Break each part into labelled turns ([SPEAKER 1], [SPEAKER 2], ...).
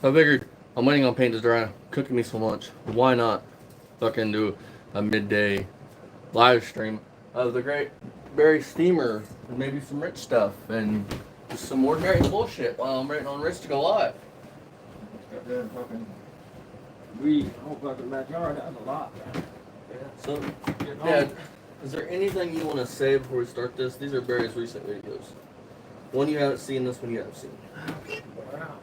[SPEAKER 1] So I figured I'm waiting on paint to dry, cooking me some lunch. Why not fucking do a midday live stream of the Great Berry Steamer and maybe some rich stuff and just some ordinary bullshit while I'm waiting on Rich to go live.
[SPEAKER 2] Got that fucking weed, whole fucking backyard. That's a lot, man.
[SPEAKER 1] So, Dad, is there anything you want to say before we start this? These are Barry's recent videos. One you haven't seen, this one you haven't seen.
[SPEAKER 2] Wow.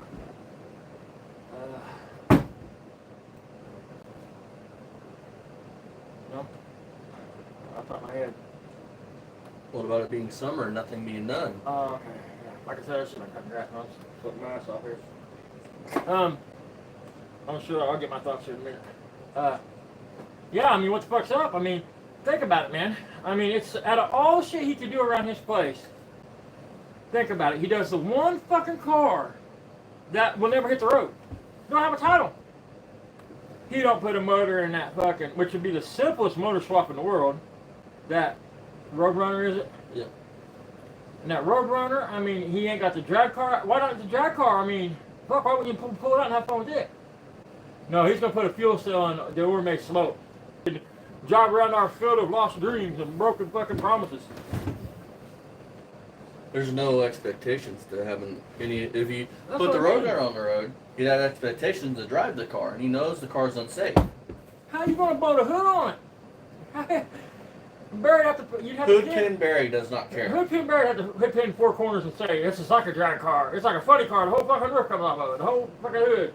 [SPEAKER 2] No. Off the top of my head.
[SPEAKER 1] What about it being summer and nothing being done?
[SPEAKER 2] Oh, okay. Yeah. Like I said, I should have cut grass. I'll just put my ass off here. I'm sure I'll get my thoughts here in a minute. Yeah, I mean, what the fuck's up? I mean, think about it, man. I mean, it's out of all the shit he could do around his place. Think about it. He does the one fucking car that will never hit the road. Don't have a title. He don't put a motor in that fucking, which would be the simplest motor swap in the world. That Roadrunner, is it?
[SPEAKER 1] Yeah.
[SPEAKER 2] And that Roadrunner, I mean, he ain't got the drag car. Why not the drag car? I mean, fuck, why wouldn't you pull it out and have fun with it? No, he's gonna put a fuel cell in the ormayslow. Drive around our field of lost dreams and broken fucking promises.
[SPEAKER 1] There's no expectations to having any. If you
[SPEAKER 2] That's
[SPEAKER 1] put the
[SPEAKER 2] what I mean.
[SPEAKER 1] Roadrunner on the road, he'd have expectations to drive the car, and he knows the car's unsafe.
[SPEAKER 2] How you gonna blow the hood on it? Barry have to. You'd have
[SPEAKER 1] Hood
[SPEAKER 2] to
[SPEAKER 1] Pin Barry does not care.
[SPEAKER 2] Hood pin Barry had to hood pin four corners and say, "This is like a drag car. It's like a funny car. The whole fucking roof comes off of it. The whole fucking hood."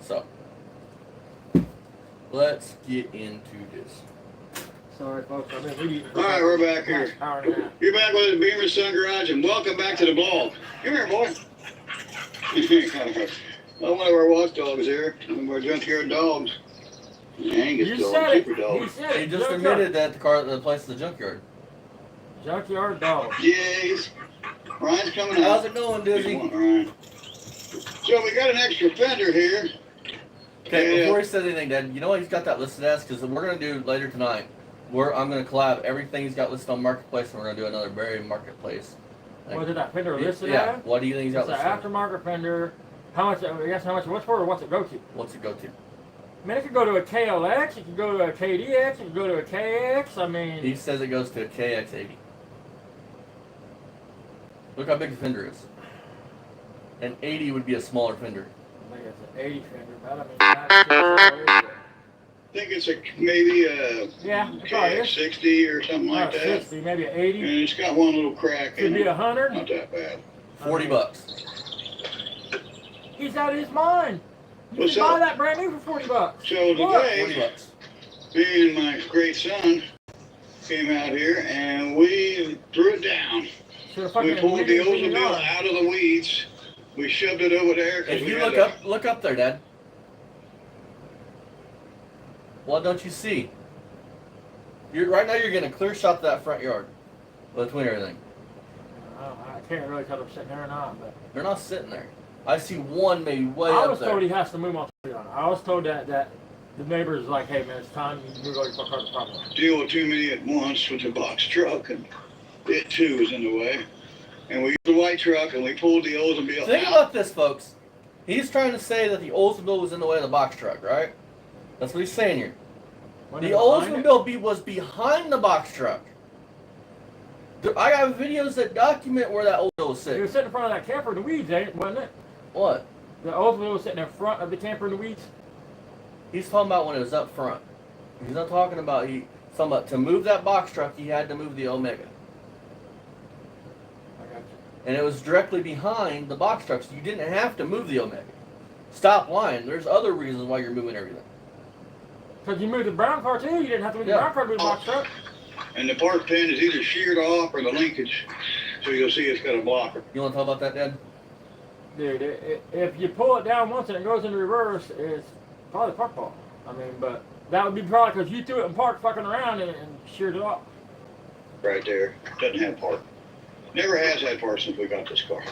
[SPEAKER 1] So, let's get into this.
[SPEAKER 2] Sorry, folks. I've been reading.
[SPEAKER 3] All right, we're back here.
[SPEAKER 2] Hour and a half.
[SPEAKER 3] You're back with the Beamer Sun Garage, and welcome back to the blog. Come here, boy. Well, one of our watchdogs here, one of our junkyard dogs. Angus
[SPEAKER 2] You
[SPEAKER 3] dog,
[SPEAKER 2] said it.
[SPEAKER 3] super dog.
[SPEAKER 2] He said
[SPEAKER 1] He
[SPEAKER 2] it.
[SPEAKER 1] just
[SPEAKER 2] Junkyard.
[SPEAKER 1] admitted that the place is the junkyard.
[SPEAKER 2] Junkyard dog.
[SPEAKER 3] Yes. Ryan's coming out.
[SPEAKER 1] How's it going, Dizzy?
[SPEAKER 3] Come on, Ryan. So we got an extra fender here.
[SPEAKER 1] Okay,
[SPEAKER 3] Yeah.
[SPEAKER 1] before he says anything, Dad, you know what he's got that listed as? Because we're going to do later tonight. I'm going to collab everything he's got listed on Marketplace, and we're going to do another Berry Marketplace.
[SPEAKER 2] What did that fender listed
[SPEAKER 1] Yeah.
[SPEAKER 2] at?
[SPEAKER 1] What do you think he's got
[SPEAKER 2] It's an
[SPEAKER 1] listed?
[SPEAKER 2] aftermarket fender. How much? I guess how much? What's for? Or what's it go to?
[SPEAKER 1] What's it go to?
[SPEAKER 2] I mean, it could go to a KLX. It could go to a KDX. It could go to a KX. I mean,
[SPEAKER 1] He says it goes to a KX80. Look how big the fender is. An 80 would be a smaller fender.
[SPEAKER 2] I think it's an 80 fender, but I mean, that's
[SPEAKER 3] I think it's maybe a
[SPEAKER 2] yeah, it probably is.
[SPEAKER 3] 60 or something like that.
[SPEAKER 2] 60, maybe an 80.
[SPEAKER 3] And it's got one little crack
[SPEAKER 2] Could
[SPEAKER 3] in
[SPEAKER 2] be
[SPEAKER 3] it.
[SPEAKER 2] 100.
[SPEAKER 3] Not that bad.
[SPEAKER 1] $40.
[SPEAKER 2] He's out of his mind. You
[SPEAKER 3] What's
[SPEAKER 2] can buy
[SPEAKER 3] up?
[SPEAKER 2] that brand new for $40.
[SPEAKER 3] So
[SPEAKER 2] What?
[SPEAKER 3] today,
[SPEAKER 1] $40.
[SPEAKER 3] me and my great son came out here and we threw it down.
[SPEAKER 2] Should have
[SPEAKER 3] We
[SPEAKER 2] fucking
[SPEAKER 3] pulled the
[SPEAKER 2] leave it in
[SPEAKER 3] Oldsmobile
[SPEAKER 2] yard.
[SPEAKER 3] out of the weeds. We shoved it over there. 'cause
[SPEAKER 1] If
[SPEAKER 3] we
[SPEAKER 1] you
[SPEAKER 3] had
[SPEAKER 1] look up there, Dad. What don't you see? Right now you're getting a clear shot of that front yard between everything.
[SPEAKER 2] I can't really tell if I'm sitting there or not, but
[SPEAKER 1] They're not sitting there. I see one maybe way
[SPEAKER 2] I
[SPEAKER 1] up
[SPEAKER 2] was
[SPEAKER 1] there.
[SPEAKER 2] told he has to move on. I was told that the neighbor's like, hey man, it's time you move all your fuck out of the property.
[SPEAKER 3] deal with too many at once with the box truck, and it too was in the way. And we used the white truck and we pulled the Oldsmobile
[SPEAKER 1] Think
[SPEAKER 3] out.
[SPEAKER 1] about this, folks. He's trying to say that the Oldsmobile was in the way of the box truck, right? That's what he's saying here.
[SPEAKER 2] When
[SPEAKER 1] The
[SPEAKER 2] they find it-
[SPEAKER 1] Oldsmobile was behind the box truck. I got videos that document where that Oldsmobile was
[SPEAKER 2] He
[SPEAKER 1] sitting.
[SPEAKER 2] was sitting in front of that camper in the weeds, ain't it? Wasn't it?
[SPEAKER 1] What?
[SPEAKER 2] The Oldsmobile was sitting in front of the camper in the weeds.
[SPEAKER 1] He's talking about when it was up front. He's not talking about to move that box truck. He had to move the Omega,
[SPEAKER 2] I got you.
[SPEAKER 1] and it was directly behind the box truck. So you didn't have to move the Omega. Stop lying. There's other reasons why you're moving everything.
[SPEAKER 2] Cause you moved the brown car too. You didn't have to move
[SPEAKER 1] Yeah.
[SPEAKER 2] the brown car to move the box truck.
[SPEAKER 3] And the park pin is either sheared off or the linkage. So you'll see it's got a blocker.
[SPEAKER 1] You want to talk about that, Dad?
[SPEAKER 2] Dude, if you pull it down once and it goes into reverse, it's probably park fault. I mean, but that would be probably because you threw it in park fucking around and sheared it off.
[SPEAKER 3] Right there. Doesn't have park. Never has had park since we got this car.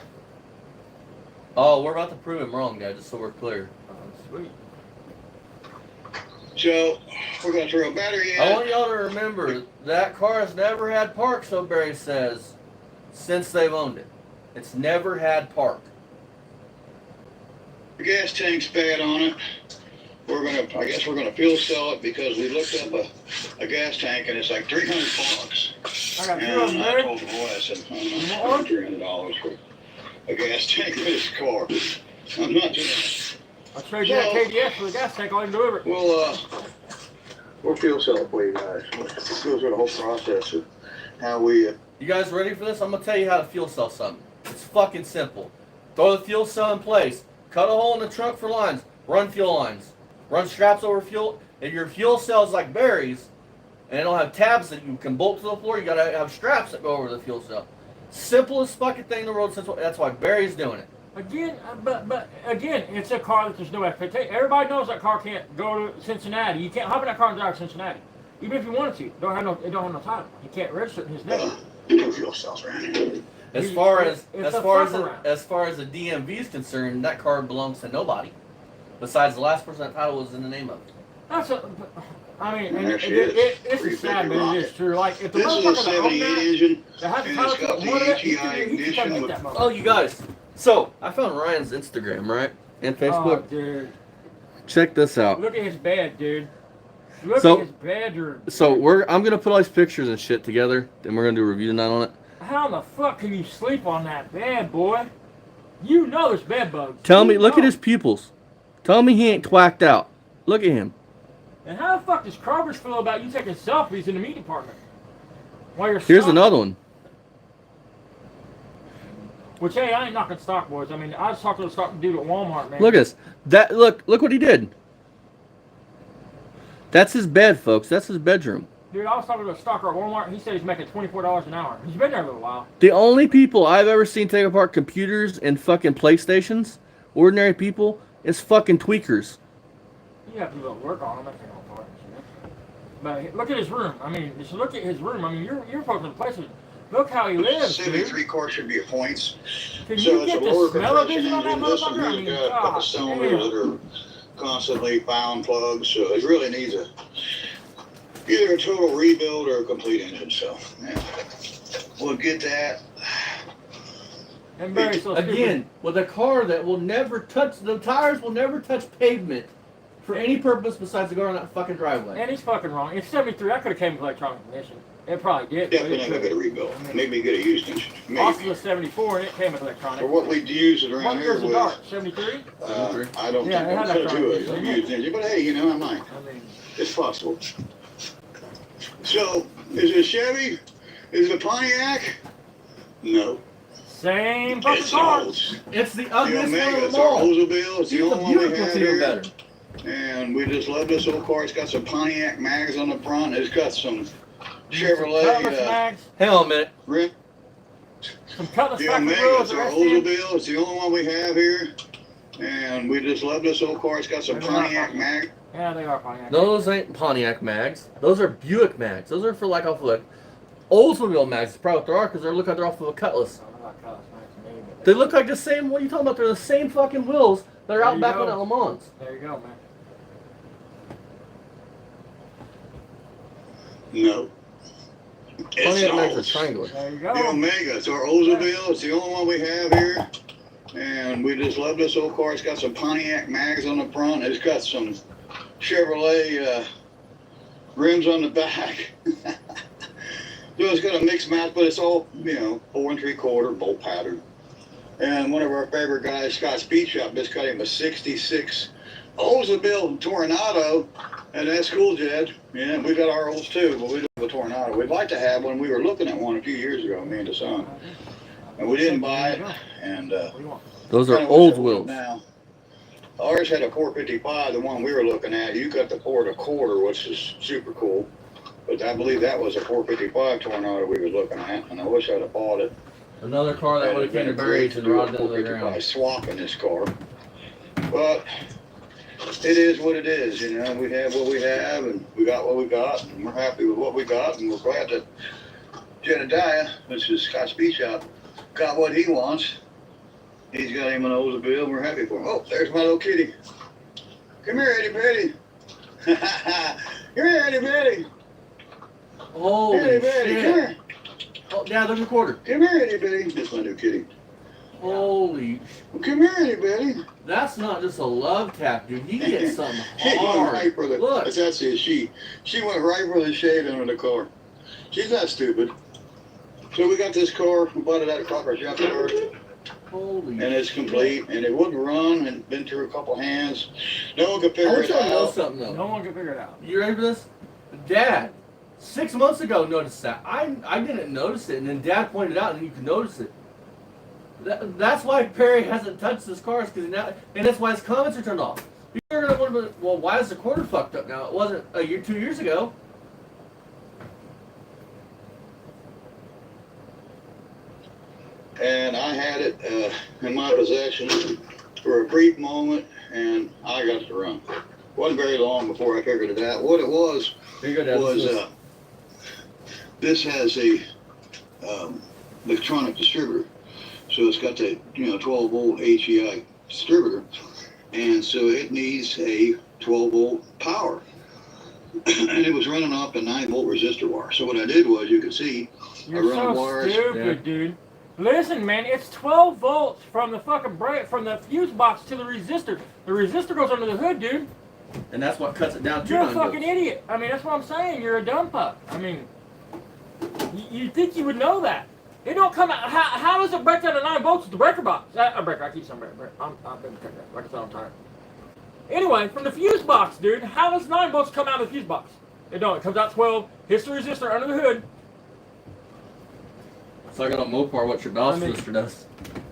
[SPEAKER 1] Oh, we're about to prove him wrong, Dad. Just so we're clear.
[SPEAKER 2] Sweet.
[SPEAKER 3] So we're gonna throw a battery in.
[SPEAKER 1] I want y'all to remember that car has never had park, so Barry says, since they've owned it. It's never had park.
[SPEAKER 3] The gas tank's bad on it. I guess we're gonna fuel cell it because we looked up a gas tank and it's like $300.
[SPEAKER 2] I got two
[SPEAKER 3] And
[SPEAKER 2] of them
[SPEAKER 3] I
[SPEAKER 2] there.
[SPEAKER 3] told the boy, I said, I'm not paying $300 for a gas tank for this car. I'm not doing it.
[SPEAKER 2] I'll trade you that KDS for the gas tank. I'll even deliver it.
[SPEAKER 3] We'll fuel cell it for you guys. We'll go through the whole process of how we.
[SPEAKER 1] You guys ready for this? I'm gonna tell you how to fuel cell something. It's fucking simple. Throw the fuel cell in place. Cut a hole in the trunk for lines. Run fuel lines. Run straps over fuel. If your fuel cell is like Barry's, and they don't have tabs that you can bolt to the floor, you gotta have straps that go over the fuel cell. Simplest fucking thing in the world. That's why Barry's doing it.
[SPEAKER 2] Again, but again, it's a car that there's no expectation. Everybody knows that car can't go to Cincinnati. You can't hop in that car and drive to Cincinnati, even if you wanted to. It don't have no title. You can't register it in his name.
[SPEAKER 3] No fuel cells around here.
[SPEAKER 1] As far as the DMV is concerned, that car belongs to nobody, besides the last person that title was in the name of.
[SPEAKER 2] It's a sad, but it is true. Like if the
[SPEAKER 3] this is a 78 engine,
[SPEAKER 2] that has
[SPEAKER 3] and
[SPEAKER 2] the
[SPEAKER 3] it's
[SPEAKER 2] title
[SPEAKER 3] got
[SPEAKER 2] to one of
[SPEAKER 3] the
[SPEAKER 2] it, he
[SPEAKER 3] HEI
[SPEAKER 2] can
[SPEAKER 3] ignition
[SPEAKER 2] make
[SPEAKER 3] with.
[SPEAKER 2] that motor.
[SPEAKER 1] Oh, you guys. So I found Ryan's Instagram, right, and Facebook.
[SPEAKER 2] Oh, dude.
[SPEAKER 1] Check this out.
[SPEAKER 2] Look at his bed, dude. Look
[SPEAKER 1] So-
[SPEAKER 2] at his bedroom.
[SPEAKER 1] So I'm gonna put all these pictures and shit together, and we're gonna do a review tonight on it.
[SPEAKER 2] How in the fuck can you sleep on that bed, boy? You know there's bed bugs.
[SPEAKER 1] Tell me,
[SPEAKER 2] You
[SPEAKER 1] look
[SPEAKER 2] know.
[SPEAKER 1] at his pupils. Tell me he ain't twacked out. Look at him.
[SPEAKER 2] And how the fuck does Carver's feel about you taking selfies in the meat department? While you're
[SPEAKER 1] Here's
[SPEAKER 2] stock?
[SPEAKER 1] another one.
[SPEAKER 2] Which, hey, I ain't knocking stock, boys. I mean, I was talking to the stock dude at Walmart, man.
[SPEAKER 1] Look at this. Look what he did. That's his bed, folks. That's his bedroom.
[SPEAKER 2] Dude, I was talking to a stalker at Walmart, and he said he's making $24 an hour. He's been there a little while.
[SPEAKER 1] The only people I've ever seen take apart computers and fucking PlayStations, ordinary people, is fucking tweakers.
[SPEAKER 2] You have to do a little work on him. That's not hard, you know? But look at his room. I mean, just look at his room. I mean, you're fucking in places. Look how he lives, dude.
[SPEAKER 3] 73 car should be a points.
[SPEAKER 2] Can
[SPEAKER 3] So
[SPEAKER 2] you
[SPEAKER 3] it's
[SPEAKER 2] get
[SPEAKER 3] a
[SPEAKER 2] the
[SPEAKER 3] lower
[SPEAKER 2] smell-o-vision on that
[SPEAKER 3] compression engine. This one
[SPEAKER 2] motherfucker? I
[SPEAKER 3] here's
[SPEAKER 2] mean,
[SPEAKER 3] got a couple
[SPEAKER 2] God
[SPEAKER 3] cylinders
[SPEAKER 2] damn.
[SPEAKER 3] that are constantly pound plugs, so it really needs either a total rebuild or a complete engine. So yeah, we'll get that.
[SPEAKER 2] And Barry's so stupid.
[SPEAKER 1] Again, with a car that will never touch, the tires will never touch pavement for any purpose besides to go around that fucking driveway.
[SPEAKER 2] And he's fucking wrong. It's 73. That could have came with electronic ignition. It probably did.
[SPEAKER 3] Definitely not gonna get a rebuild. Maybe get a used engine.
[SPEAKER 2] Austin
[SPEAKER 3] Maybe.
[SPEAKER 2] was 74 and it came with electronic.
[SPEAKER 3] For what we use it around
[SPEAKER 2] What
[SPEAKER 3] here
[SPEAKER 2] year's the
[SPEAKER 3] with,
[SPEAKER 2] dart? 73?
[SPEAKER 3] I don't
[SPEAKER 2] Yeah, it
[SPEAKER 3] think
[SPEAKER 2] had
[SPEAKER 3] I'm gonna do
[SPEAKER 2] electronic.
[SPEAKER 3] a used engine, but hey, you know, I might.
[SPEAKER 2] I mean,
[SPEAKER 3] It's possible. So, is it a Chevy? Is it a Pontiac? No.
[SPEAKER 2] same fucking
[SPEAKER 3] It's
[SPEAKER 2] car.
[SPEAKER 3] old.
[SPEAKER 1] It's the
[SPEAKER 3] The
[SPEAKER 1] ugliest one
[SPEAKER 3] Omega,
[SPEAKER 1] of
[SPEAKER 3] it's
[SPEAKER 1] them
[SPEAKER 3] our
[SPEAKER 1] all.
[SPEAKER 3] Oldsmobile. It's the only one we
[SPEAKER 1] Beautiful,
[SPEAKER 3] have
[SPEAKER 1] even
[SPEAKER 3] here.
[SPEAKER 1] better.
[SPEAKER 3] And we just love this old car. It's got some Pontiac mags on the front. It's got some
[SPEAKER 2] Cutlass
[SPEAKER 3] Chevrolet
[SPEAKER 2] mags,
[SPEAKER 1] Hang on a minute.
[SPEAKER 3] rim.
[SPEAKER 2] some Cutlass
[SPEAKER 3] The
[SPEAKER 2] factory
[SPEAKER 3] Omega,
[SPEAKER 2] wheels.
[SPEAKER 3] it's
[SPEAKER 2] The
[SPEAKER 3] our
[SPEAKER 2] rest of it.
[SPEAKER 3] Oldsmobile. It's the only one we have here. And we just love this old car. It's got some
[SPEAKER 2] They're not
[SPEAKER 3] Pontiac
[SPEAKER 2] Pontiac.
[SPEAKER 3] mags.
[SPEAKER 2] Yeah, they are Pontiac.
[SPEAKER 1] Those ain't Pontiac mags. Those are Buick mags. Those are for like off of like Oldsmobile mags. It's probably what they are because they look like they're off of a Cutlass.
[SPEAKER 2] I don't know about Cutlass mags, maybe, but
[SPEAKER 1] They look like the same. What are you talking about? They're the same fucking wheels that are
[SPEAKER 2] There
[SPEAKER 1] out
[SPEAKER 2] you
[SPEAKER 1] back
[SPEAKER 2] go.
[SPEAKER 1] on at Le Mans.
[SPEAKER 2] There you go, man.
[SPEAKER 3] No. It's
[SPEAKER 1] Pontiac mags are
[SPEAKER 3] old.
[SPEAKER 1] triangular.
[SPEAKER 2] There you
[SPEAKER 3] The
[SPEAKER 2] go.
[SPEAKER 3] Omega, it's our Oldsmobile. It's the only one we have here. And we just love this old car. It's got some Pontiac mags on the front. It's got some Chevrolet rims on the back. So it's got a mixed match, but it's all, 4 3/4 bolt pattern. And one of our favorite guys, Scott Speed Shop, just got him a 66 Oldsmobile Tornado. And that's cool, Jed. Yeah, we got our olds too, but we don't have a Tornado. We'd like to have one. We were looking at one a few years ago, me and the son. And we didn't buy it. And
[SPEAKER 2] What do you want?
[SPEAKER 1] Those are
[SPEAKER 3] kinda
[SPEAKER 1] old
[SPEAKER 3] wish I would
[SPEAKER 1] wheels.
[SPEAKER 3] now. Ours had a 455, the one we were looking at. You got the 4 1/4, which is super cool. But I believe that was a 455 Tornado we were looking at, and I wish I'd have bought it.
[SPEAKER 1] Another car that would have came to Barry's and rotted into the ground.
[SPEAKER 3] Swap in this car. But it is what it is, We have what we have, and we got what we got, and we're happy with what we got, and we're glad that Jedediah, which is Scott Speed Shop, got what he wants. He's got him an Oldsmobile, and we're happy for him. Oh, there's my little kitty. Come here, Eddie Petty. Come here, Eddie Petty.
[SPEAKER 1] Holy
[SPEAKER 3] Eddie Petty, come
[SPEAKER 1] shit.
[SPEAKER 3] here.
[SPEAKER 1] Oh, yeah, there's a quarter.
[SPEAKER 3] Come here, Eddie Petty. That's my new kitty.
[SPEAKER 1] Holy
[SPEAKER 3] Well, come here, anybody.
[SPEAKER 1] That's not just a love tap, dude. He gets something
[SPEAKER 3] She went
[SPEAKER 1] hard.
[SPEAKER 3] right for the.
[SPEAKER 1] Look.
[SPEAKER 3] That's actually a she. She went right for the shade under the car. She's not stupid. So we got this car. We bought it at a Crocker junkyard.
[SPEAKER 1] Holy
[SPEAKER 3] And it's complete, and it wouldn't run, and been through a couple hands. No one could
[SPEAKER 1] I
[SPEAKER 3] figure
[SPEAKER 1] want
[SPEAKER 3] it
[SPEAKER 1] you to know
[SPEAKER 3] out.
[SPEAKER 1] something, though.
[SPEAKER 2] No one can figure it out.
[SPEAKER 1] You ready for this? Dad, 6 months ago, noticed that. I didn't notice it, and then Dad pointed out, and you can notice it. That's why Perry hasn't touched his cars, because now, and that's why his comments are turned off. You're gonna wonder, well, why is the quarter fucked up now? It wasn't a year, 2 years ago.
[SPEAKER 3] And I had it in my possession for a brief moment, and I got to run. Wasn't very long before I figured it out. What it was
[SPEAKER 1] Here you go, Dad.
[SPEAKER 3] was this has a electronic distributor, so it's got the 12 volt HEI distributor, and so it needs a 12 volt power, and it was running off a 9 volt resistor wire. So what I did was, you could see,
[SPEAKER 2] You're
[SPEAKER 3] I run
[SPEAKER 2] so
[SPEAKER 3] wires.
[SPEAKER 2] stupid, dude. Listen, man, it's 12 volts from the fucking from the fuse box to the resistor. The resistor goes under the hood, dude.
[SPEAKER 1] And that's what cuts it down to
[SPEAKER 2] You're a
[SPEAKER 1] 9
[SPEAKER 2] fucking
[SPEAKER 1] volts.
[SPEAKER 2] idiot. I mean, that's what I'm saying. You're a dumb pup. I mean, you think you would know that? It don't come out. How does it break down to 9 volts with the breaker box? A breaker. I keep saying breaker. I've been like I said, I'm tired. Anyway, from the fuse box, dude. How does 9 volts come out of the fuse box? It don't. It comes out 12. Hits the resistor under the hood.
[SPEAKER 1] So I got a Mopar, what your DOS sister does.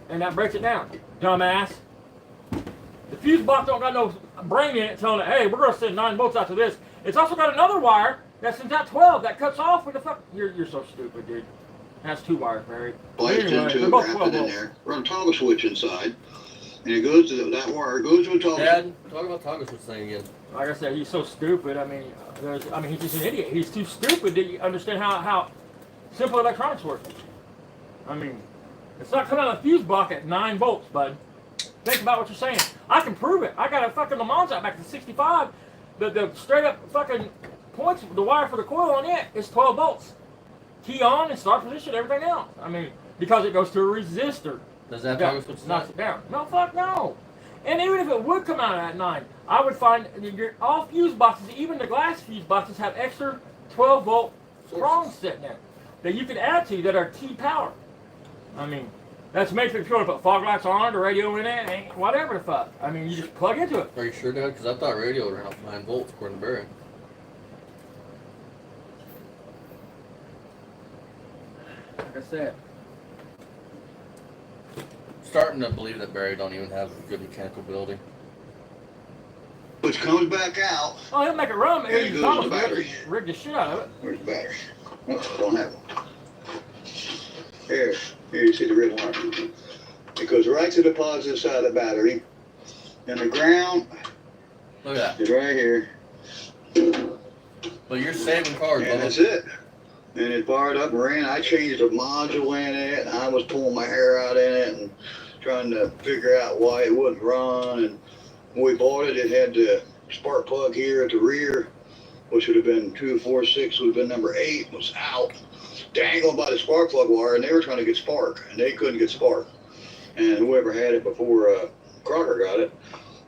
[SPEAKER 2] And that breaks it down, dumbass. The fuse box don't got no brain in it telling it, hey, we're going to send 9 volts out to this. It's also got another wire that sends out 12 that cuts off with the fuck. You're so stupid, dude. That's 2 wires, Barry.
[SPEAKER 3] Placed into it, wrapped it in there. Run a toggle switch inside, and it goes to that wire. Goes to a toggle.
[SPEAKER 1] Dad, talk about toggle switch thing again.
[SPEAKER 2] Like I said, he's so stupid. I mean, he's just an idiot. He's too stupid to understand how simple electronics work. I mean, it's not coming out of the fuse box at 9 volts, bud. Think about what you're saying. I can prove it. I got a fucking Le Mans out back to 65. The straight up fucking points, the wire for the coil on it is 12 volts. Key on and start position, everything else. I mean, because it goes to a resistor.
[SPEAKER 1] Does that toggle switch
[SPEAKER 2] knocks it down? No, fuck no. And even if it would come out at 9, I would find all fuse boxes, even the glass fuse boxes, have extra 12 volt prongs sitting there that you can add to that are T-power. I mean, that's made for if you want to put fog lights on, the radio in it, and whatever the fuck. I mean, you just plug into it.
[SPEAKER 1] Are you sure, Dad? Because I thought radio ran off 9 volts, according to Barry.
[SPEAKER 2] Like I said.
[SPEAKER 1] Starting to believe that Barry don't even have good mechanical ability.
[SPEAKER 3] Which comes back out.
[SPEAKER 2] Oh, he'll make it run.
[SPEAKER 3] And it goes to the battery.
[SPEAKER 2] Rig the shit out of it.
[SPEAKER 3] Where's the battery? Oh, I don't have one. Here you see the red wire. It goes right to the positive side of the battery. And the ground
[SPEAKER 1] Look at that.
[SPEAKER 3] is right here.
[SPEAKER 1] But you're saving cars,
[SPEAKER 3] And that's it. And it fired up and ran. I changed the module in it, and I was pulling my hair out in it and trying to figure out why it wouldn't run. And when we bought it, it had the spark plug here at the rear, which would have been 246, would have been number 8, was out, dangled by the spark plug wire, and they were trying to get spark, and they couldn't get spark. And whoever had it before Crocker got it,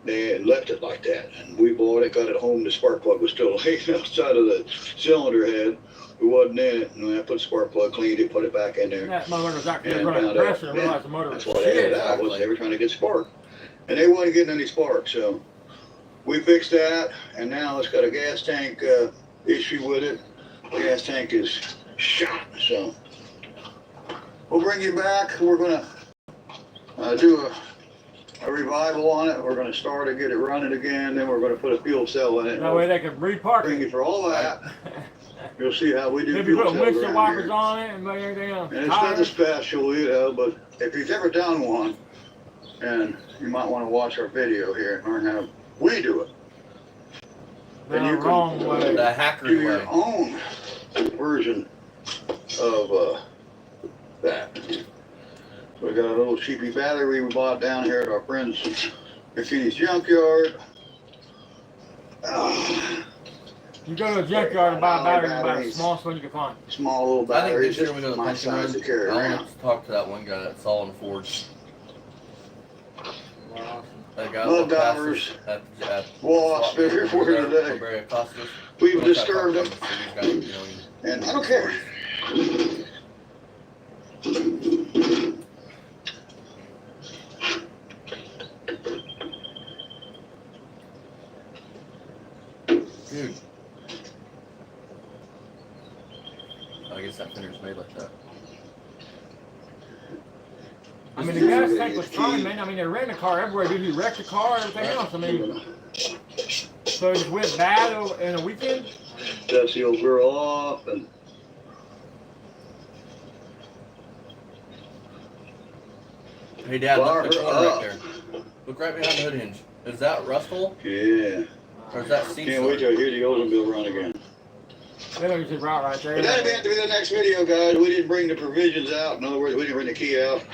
[SPEAKER 3] they had left it like that. And we bought it, got it home, the spark plug was still laying outside of the cylinder head. It wasn't in it, and when I put the spark plug, cleaned it, put it back in there.
[SPEAKER 2] That motor was actually
[SPEAKER 3] And
[SPEAKER 2] running
[SPEAKER 3] found
[SPEAKER 2] pressure
[SPEAKER 3] out,
[SPEAKER 2] and realized the motor
[SPEAKER 3] that's
[SPEAKER 2] was
[SPEAKER 3] why they had
[SPEAKER 2] shit.
[SPEAKER 3] it out, was they were trying to get spark. And they wasn't getting any spark, so we fixed that, and now it's got a gas tank issue with it. The gas tank is shot, so we'll bring you back. We're gonna do a revival on it. We're gonna start it, get it running again, then we're gonna put a fuel cell in it.
[SPEAKER 2] That way they can repark
[SPEAKER 3] Bring
[SPEAKER 2] it.
[SPEAKER 3] you for all that. You'll see how we do
[SPEAKER 2] Maybe
[SPEAKER 3] fuel
[SPEAKER 2] put
[SPEAKER 3] cells
[SPEAKER 2] windshield
[SPEAKER 3] around
[SPEAKER 2] wipers
[SPEAKER 3] here.
[SPEAKER 2] on it and everything else.
[SPEAKER 3] And it's nothing special, but if you've ever done one, and you might want to watch our video here and learn how we do it. And you
[SPEAKER 2] wrong way.
[SPEAKER 3] can
[SPEAKER 1] The
[SPEAKER 3] do
[SPEAKER 1] hackery way.
[SPEAKER 3] your own version of that. So we got a little cheapy battery we bought down here at our friend's Graffiti's junkyard.
[SPEAKER 2] You go to a junkyard and buy a battery and buy the smallest one you can find.
[SPEAKER 3] Small little
[SPEAKER 1] I think
[SPEAKER 3] batteries,
[SPEAKER 1] this year we go to the
[SPEAKER 3] my
[SPEAKER 1] pension
[SPEAKER 3] size to
[SPEAKER 1] room.
[SPEAKER 3] carry
[SPEAKER 1] I
[SPEAKER 3] around.
[SPEAKER 1] want to talk to that one guy that's all in Fords.
[SPEAKER 3] mud divers, wasps everywhere today. We've disturbed them, and I don't care.
[SPEAKER 1] Dude. I guess that fender's made like that.
[SPEAKER 2] I mean, the gas tank was fine, man. I mean, they ran the car everywhere. Dude, he wrecked the car, everything else. I mean, so it just went bad in a weekend?
[SPEAKER 3] Dust the old girl off and...
[SPEAKER 1] Hey, Dad, look at the corner right there. Look right behind the hood hinge. Is that rustful?
[SPEAKER 3] Yeah.
[SPEAKER 1] Or is that seat?
[SPEAKER 3] Can't wait till I hear the Oldsmobile run again.
[SPEAKER 2] They don't use it right there.
[SPEAKER 3] But that'll have to be the next video, guys. We didn't bring the provisions out. In other words, we didn't bring the key out.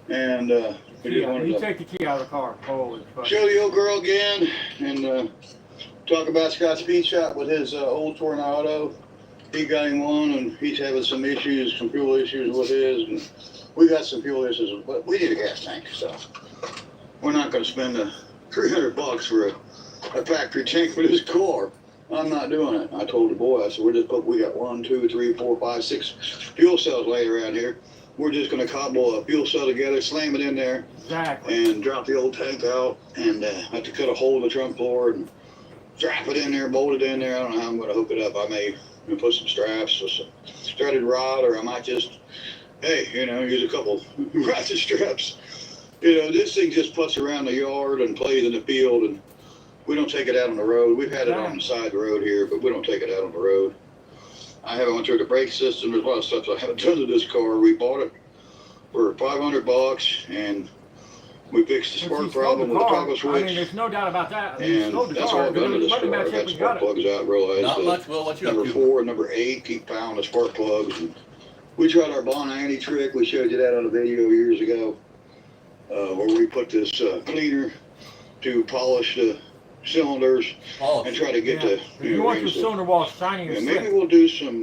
[SPEAKER 3] And we just wanted to
[SPEAKER 2] take the key out of the car. Holy fuck.
[SPEAKER 3] Show the old girl again and talk about Scott's Speed Shop with his old Tornado. He got him one, and he's having some issues, some fuel issues with his. And we got some fuel issues, but we need a gas tank, so we're not going to spend the $300 for a factory tank for this car. I'm not doing it. I told the boy, I said, we got 1, 2, 3, 4, 5, 6 fuel cells laying around here. We're just going to cobble a fuel cell together, slam it in there, and drop the old tank out, and have to cut a hole in the trunk floor and strap it in there, bolt it in there. I don't know how I'm going to hook it up. I may put some straps, or some threaded rod, or I might just, use a couple ratchet straps. This thing just puts around the yard and plays in the field, and we don't take it out on the road. We've had it on the side of the road here, but we don't take it out on the road. I haven't went through the brake system. There's a lot of stuff I haven't done to this car. We bought it for $500, and we fixed the spark problem with the toggle switch.
[SPEAKER 2] I mean, there's no doubt about that.
[SPEAKER 3] And that's all I've done to this car. I got spark plugs out, realized
[SPEAKER 1] not much, Will. What you
[SPEAKER 3] number 4 and number 8 keep pounding the spark plugs. And we tried our Bonanti trick. We showed you that on a video years ago, where we put this cleaner to polish the cylinders and try to get the
[SPEAKER 2] you want your cylinder wall shiny and
[SPEAKER 3] maybe we'll do some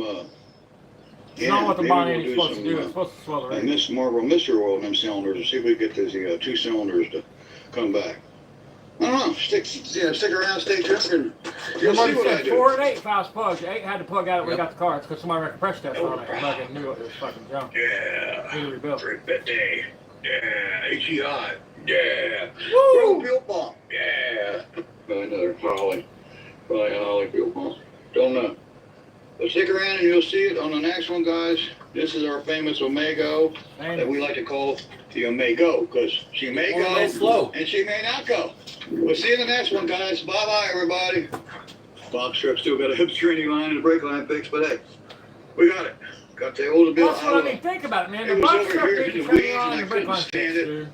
[SPEAKER 2] it's not what the Bonanti is supposed to do. It's supposed to swell the
[SPEAKER 3] Miss Marvel Mr. Oil in them cylinders and see if we can get these 2 cylinders to come back. I don't know. Stick around, stay tuned, and you'll see what I do.
[SPEAKER 2] 4 and 8 fast plugs. 8 had to plug out when we got the car. It's because somebody ran a pressure test on it. And fucking knew it was fucking junk.
[SPEAKER 3] Yeah. 350. Yeah. HEI. Yeah.
[SPEAKER 2] Woo!
[SPEAKER 3] Fuel pump. Yeah. Another Holly. Probably a Holly fuel pump. Don't know. But stick around and you'll see it on the next one, guys. This is our famous Omago that we like to call the Omago, because she may go and she may not go. We'll see you in the next one, guys. Bye-bye, everybody. Box truck still got a hip training line and a brake line fixed, but hey, we got it. Got the older bill.
[SPEAKER 2] That's what I mean. Think about it, man.
[SPEAKER 3] It was over here in the weeds, and I couldn't stand it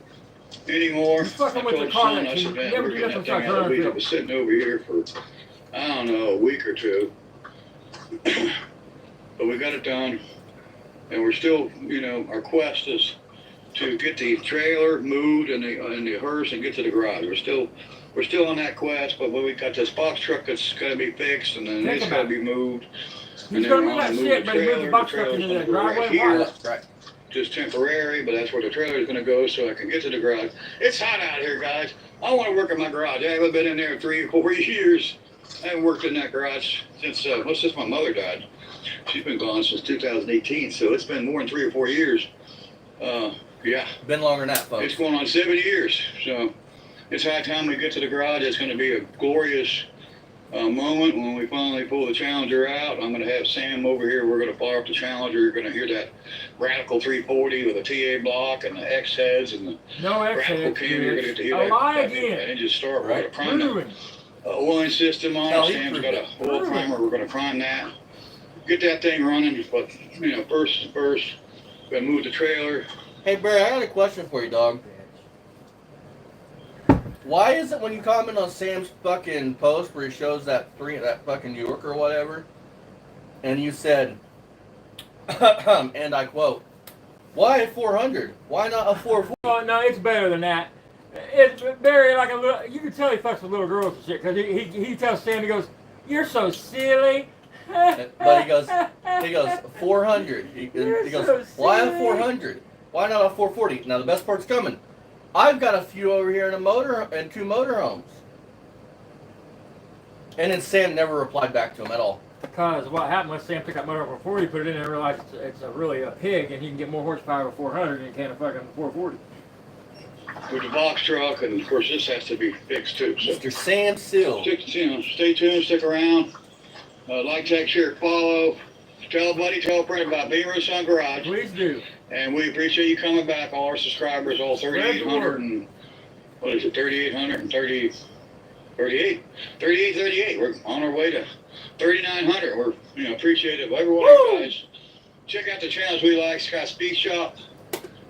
[SPEAKER 3] anymore. I told the son, I said, man, we're getting that thing out of the weeds. It was sitting over here for, I don't know, a week or two. But we got it done, and we're still, our quest is to get the trailer moved and the hearse and get to the garage. We're still on that quest, but when we got this box truck that's got to be fixed, and then it's got to be moved.
[SPEAKER 2] He's going to move that shit, but he moved the box truck into the driveway.
[SPEAKER 3] Right. Just temporary, but that's where the trailer is going to go, so I can get to the garage. It's hot out here, guys. I want to work in my garage. I haven't been in there in 3 or 4 years. I haven't worked in that garage since my mother died. She's been gone since 2018, so it's been more than 3 or 4 years. Yeah.
[SPEAKER 1] Been longer than that, folks.
[SPEAKER 3] It's going on 7 years, so it's high time we get to the garage. It's going to be a glorious moment when we finally pull the Challenger out. I'm going to have Sam over here. We're going to fire up the Challenger. You're going to hear that Radical 340 with a TA block and the X heads and the Radical cam. You're going to get to hear that engine start. We're going to prime the oiling system on it. Sam's got a oil primer. We're going to prime that. Get that thing running. But, first, we're going to move the trailer.
[SPEAKER 1] Hey, Barry, I got a question for you, dog. Why is it when you comment on Sam's fucking post where he shows that fucking York or whatever, and you said, and I quote, why a 400? Why not a 440?
[SPEAKER 2] Oh, no, it's better than that. It's Barry, like a little, you can tell he fucks with little girls and shit, because he tells Sam, he goes, you're so silly.
[SPEAKER 1] But he goes, 400. He goes, why a 400? Why not a 440? Now the best part's coming. I've got a few over here in in 2 motorhomes. And then Sam never replied back to him at all.
[SPEAKER 2] Because what happened was Sam took that motor over 440, put it in there, and realized it's really a pig, and he can get more horsepower with 400 than he can a fucking 440.
[SPEAKER 3] With the box truck, and of course this has to be fixed too. So
[SPEAKER 1] Mr. Sam Seal.
[SPEAKER 3] stay tuned, stick around. Like, text, share, follow. Tell a buddy, tell a friend about Beamer and Son Garage.
[SPEAKER 2] Please do.
[SPEAKER 3] And we appreciate you coming back, all our subscribers, all 3,800 and what is it, 3,838. 38. We're on our way to 3,900. We're appreciative of everyone, guys. Check out the channels we like. Scott Speed Shop.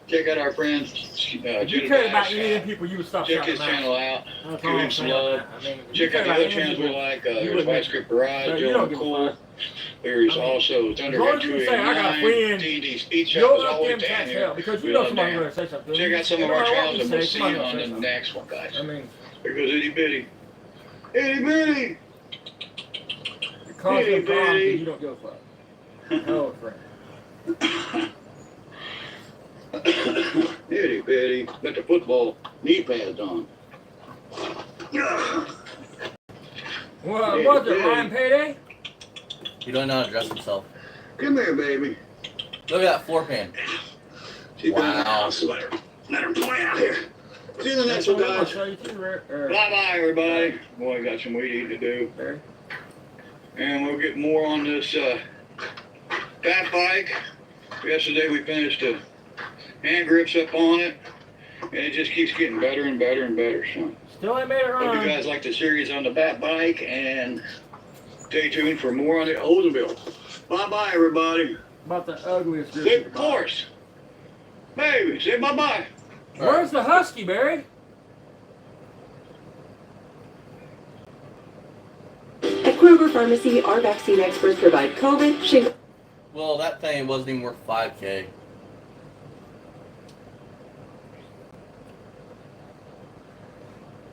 [SPEAKER 3] Check out our friend
[SPEAKER 2] If you cared about any of the people, you would stop
[SPEAKER 3] check
[SPEAKER 2] shouting
[SPEAKER 3] his
[SPEAKER 2] them out.
[SPEAKER 3] channel out.
[SPEAKER 2] That's
[SPEAKER 3] Give
[SPEAKER 2] all
[SPEAKER 3] him
[SPEAKER 2] I'm
[SPEAKER 3] some
[SPEAKER 2] saying,
[SPEAKER 3] love.
[SPEAKER 2] man. I mean, if you
[SPEAKER 3] Check
[SPEAKER 2] care
[SPEAKER 3] out the
[SPEAKER 2] about
[SPEAKER 3] other
[SPEAKER 2] any
[SPEAKER 3] channels we
[SPEAKER 2] people,
[SPEAKER 3] like.
[SPEAKER 2] you
[SPEAKER 3] There's
[SPEAKER 2] wouldn't-
[SPEAKER 3] White Script Garage,
[SPEAKER 2] No, you don't
[SPEAKER 3] Dylan
[SPEAKER 2] give a
[SPEAKER 3] Cool.
[SPEAKER 2] fuck.
[SPEAKER 3] There's
[SPEAKER 2] I mean,
[SPEAKER 3] also
[SPEAKER 2] as long
[SPEAKER 3] Thunderhead
[SPEAKER 2] as you say, I got a
[SPEAKER 3] 289.
[SPEAKER 2] friend,
[SPEAKER 3] D&D Speed Shop
[SPEAKER 2] you'll
[SPEAKER 3] is
[SPEAKER 2] let
[SPEAKER 3] always
[SPEAKER 2] them
[SPEAKER 3] down
[SPEAKER 2] catch
[SPEAKER 3] here.
[SPEAKER 2] hell, because you
[SPEAKER 3] We
[SPEAKER 2] know
[SPEAKER 3] love
[SPEAKER 2] somebody's
[SPEAKER 3] Dan.
[SPEAKER 2] going to say something.
[SPEAKER 3] Check out some of
[SPEAKER 2] No
[SPEAKER 3] our
[SPEAKER 2] matter what
[SPEAKER 3] channels,
[SPEAKER 2] you
[SPEAKER 3] and we'll
[SPEAKER 2] say,
[SPEAKER 3] see you
[SPEAKER 2] somebody's
[SPEAKER 3] on
[SPEAKER 2] gonna
[SPEAKER 3] the
[SPEAKER 2] say something.
[SPEAKER 3] next one, guys.
[SPEAKER 2] I mean,
[SPEAKER 3] There goes Itty Bitty. Itty Bitty!
[SPEAKER 2] it causes
[SPEAKER 3] Hey,
[SPEAKER 2] them problems
[SPEAKER 3] buddy.
[SPEAKER 2] and you don't give a fuck. No, friend.
[SPEAKER 3] Itty Bitty. Got the football knee pads on.
[SPEAKER 2] Well,
[SPEAKER 3] Hey,
[SPEAKER 2] was it
[SPEAKER 3] hey.
[SPEAKER 2] Ryan Payday?
[SPEAKER 1] He don't know how to dress himself.
[SPEAKER 3] Come here, baby.
[SPEAKER 1] Look at that floor pan.
[SPEAKER 3] She's down the
[SPEAKER 1] Wow.
[SPEAKER 3] house. Let her play out here. See you in the next
[SPEAKER 2] That's
[SPEAKER 3] one,
[SPEAKER 2] what I'm gonna
[SPEAKER 3] guys.
[SPEAKER 2] show you too, Rick.
[SPEAKER 3] Bye-bye, everybody. Boy, I got some weed eating to do.
[SPEAKER 2] Barry.
[SPEAKER 3] And we'll get more on this fat bike. Yesterday we finished the hand grips up on it. And it just keeps getting better and better and better, son.
[SPEAKER 2] Still ain't made it
[SPEAKER 3] Hope you
[SPEAKER 2] run.
[SPEAKER 3] guys like the series on the bat bike, and stay tuned for more on the Oldsmobile. Bye-bye, everybody.
[SPEAKER 2] About the ugliest group.
[SPEAKER 3] Say
[SPEAKER 2] you could buy.
[SPEAKER 3] course. Baby, say bye-bye.
[SPEAKER 2] Where's the husky, Barry?
[SPEAKER 4] At Kroger Pharmacy, our vaccine experts provide COVID, shingles,
[SPEAKER 1] Well, that thing wasn't even worth $5K.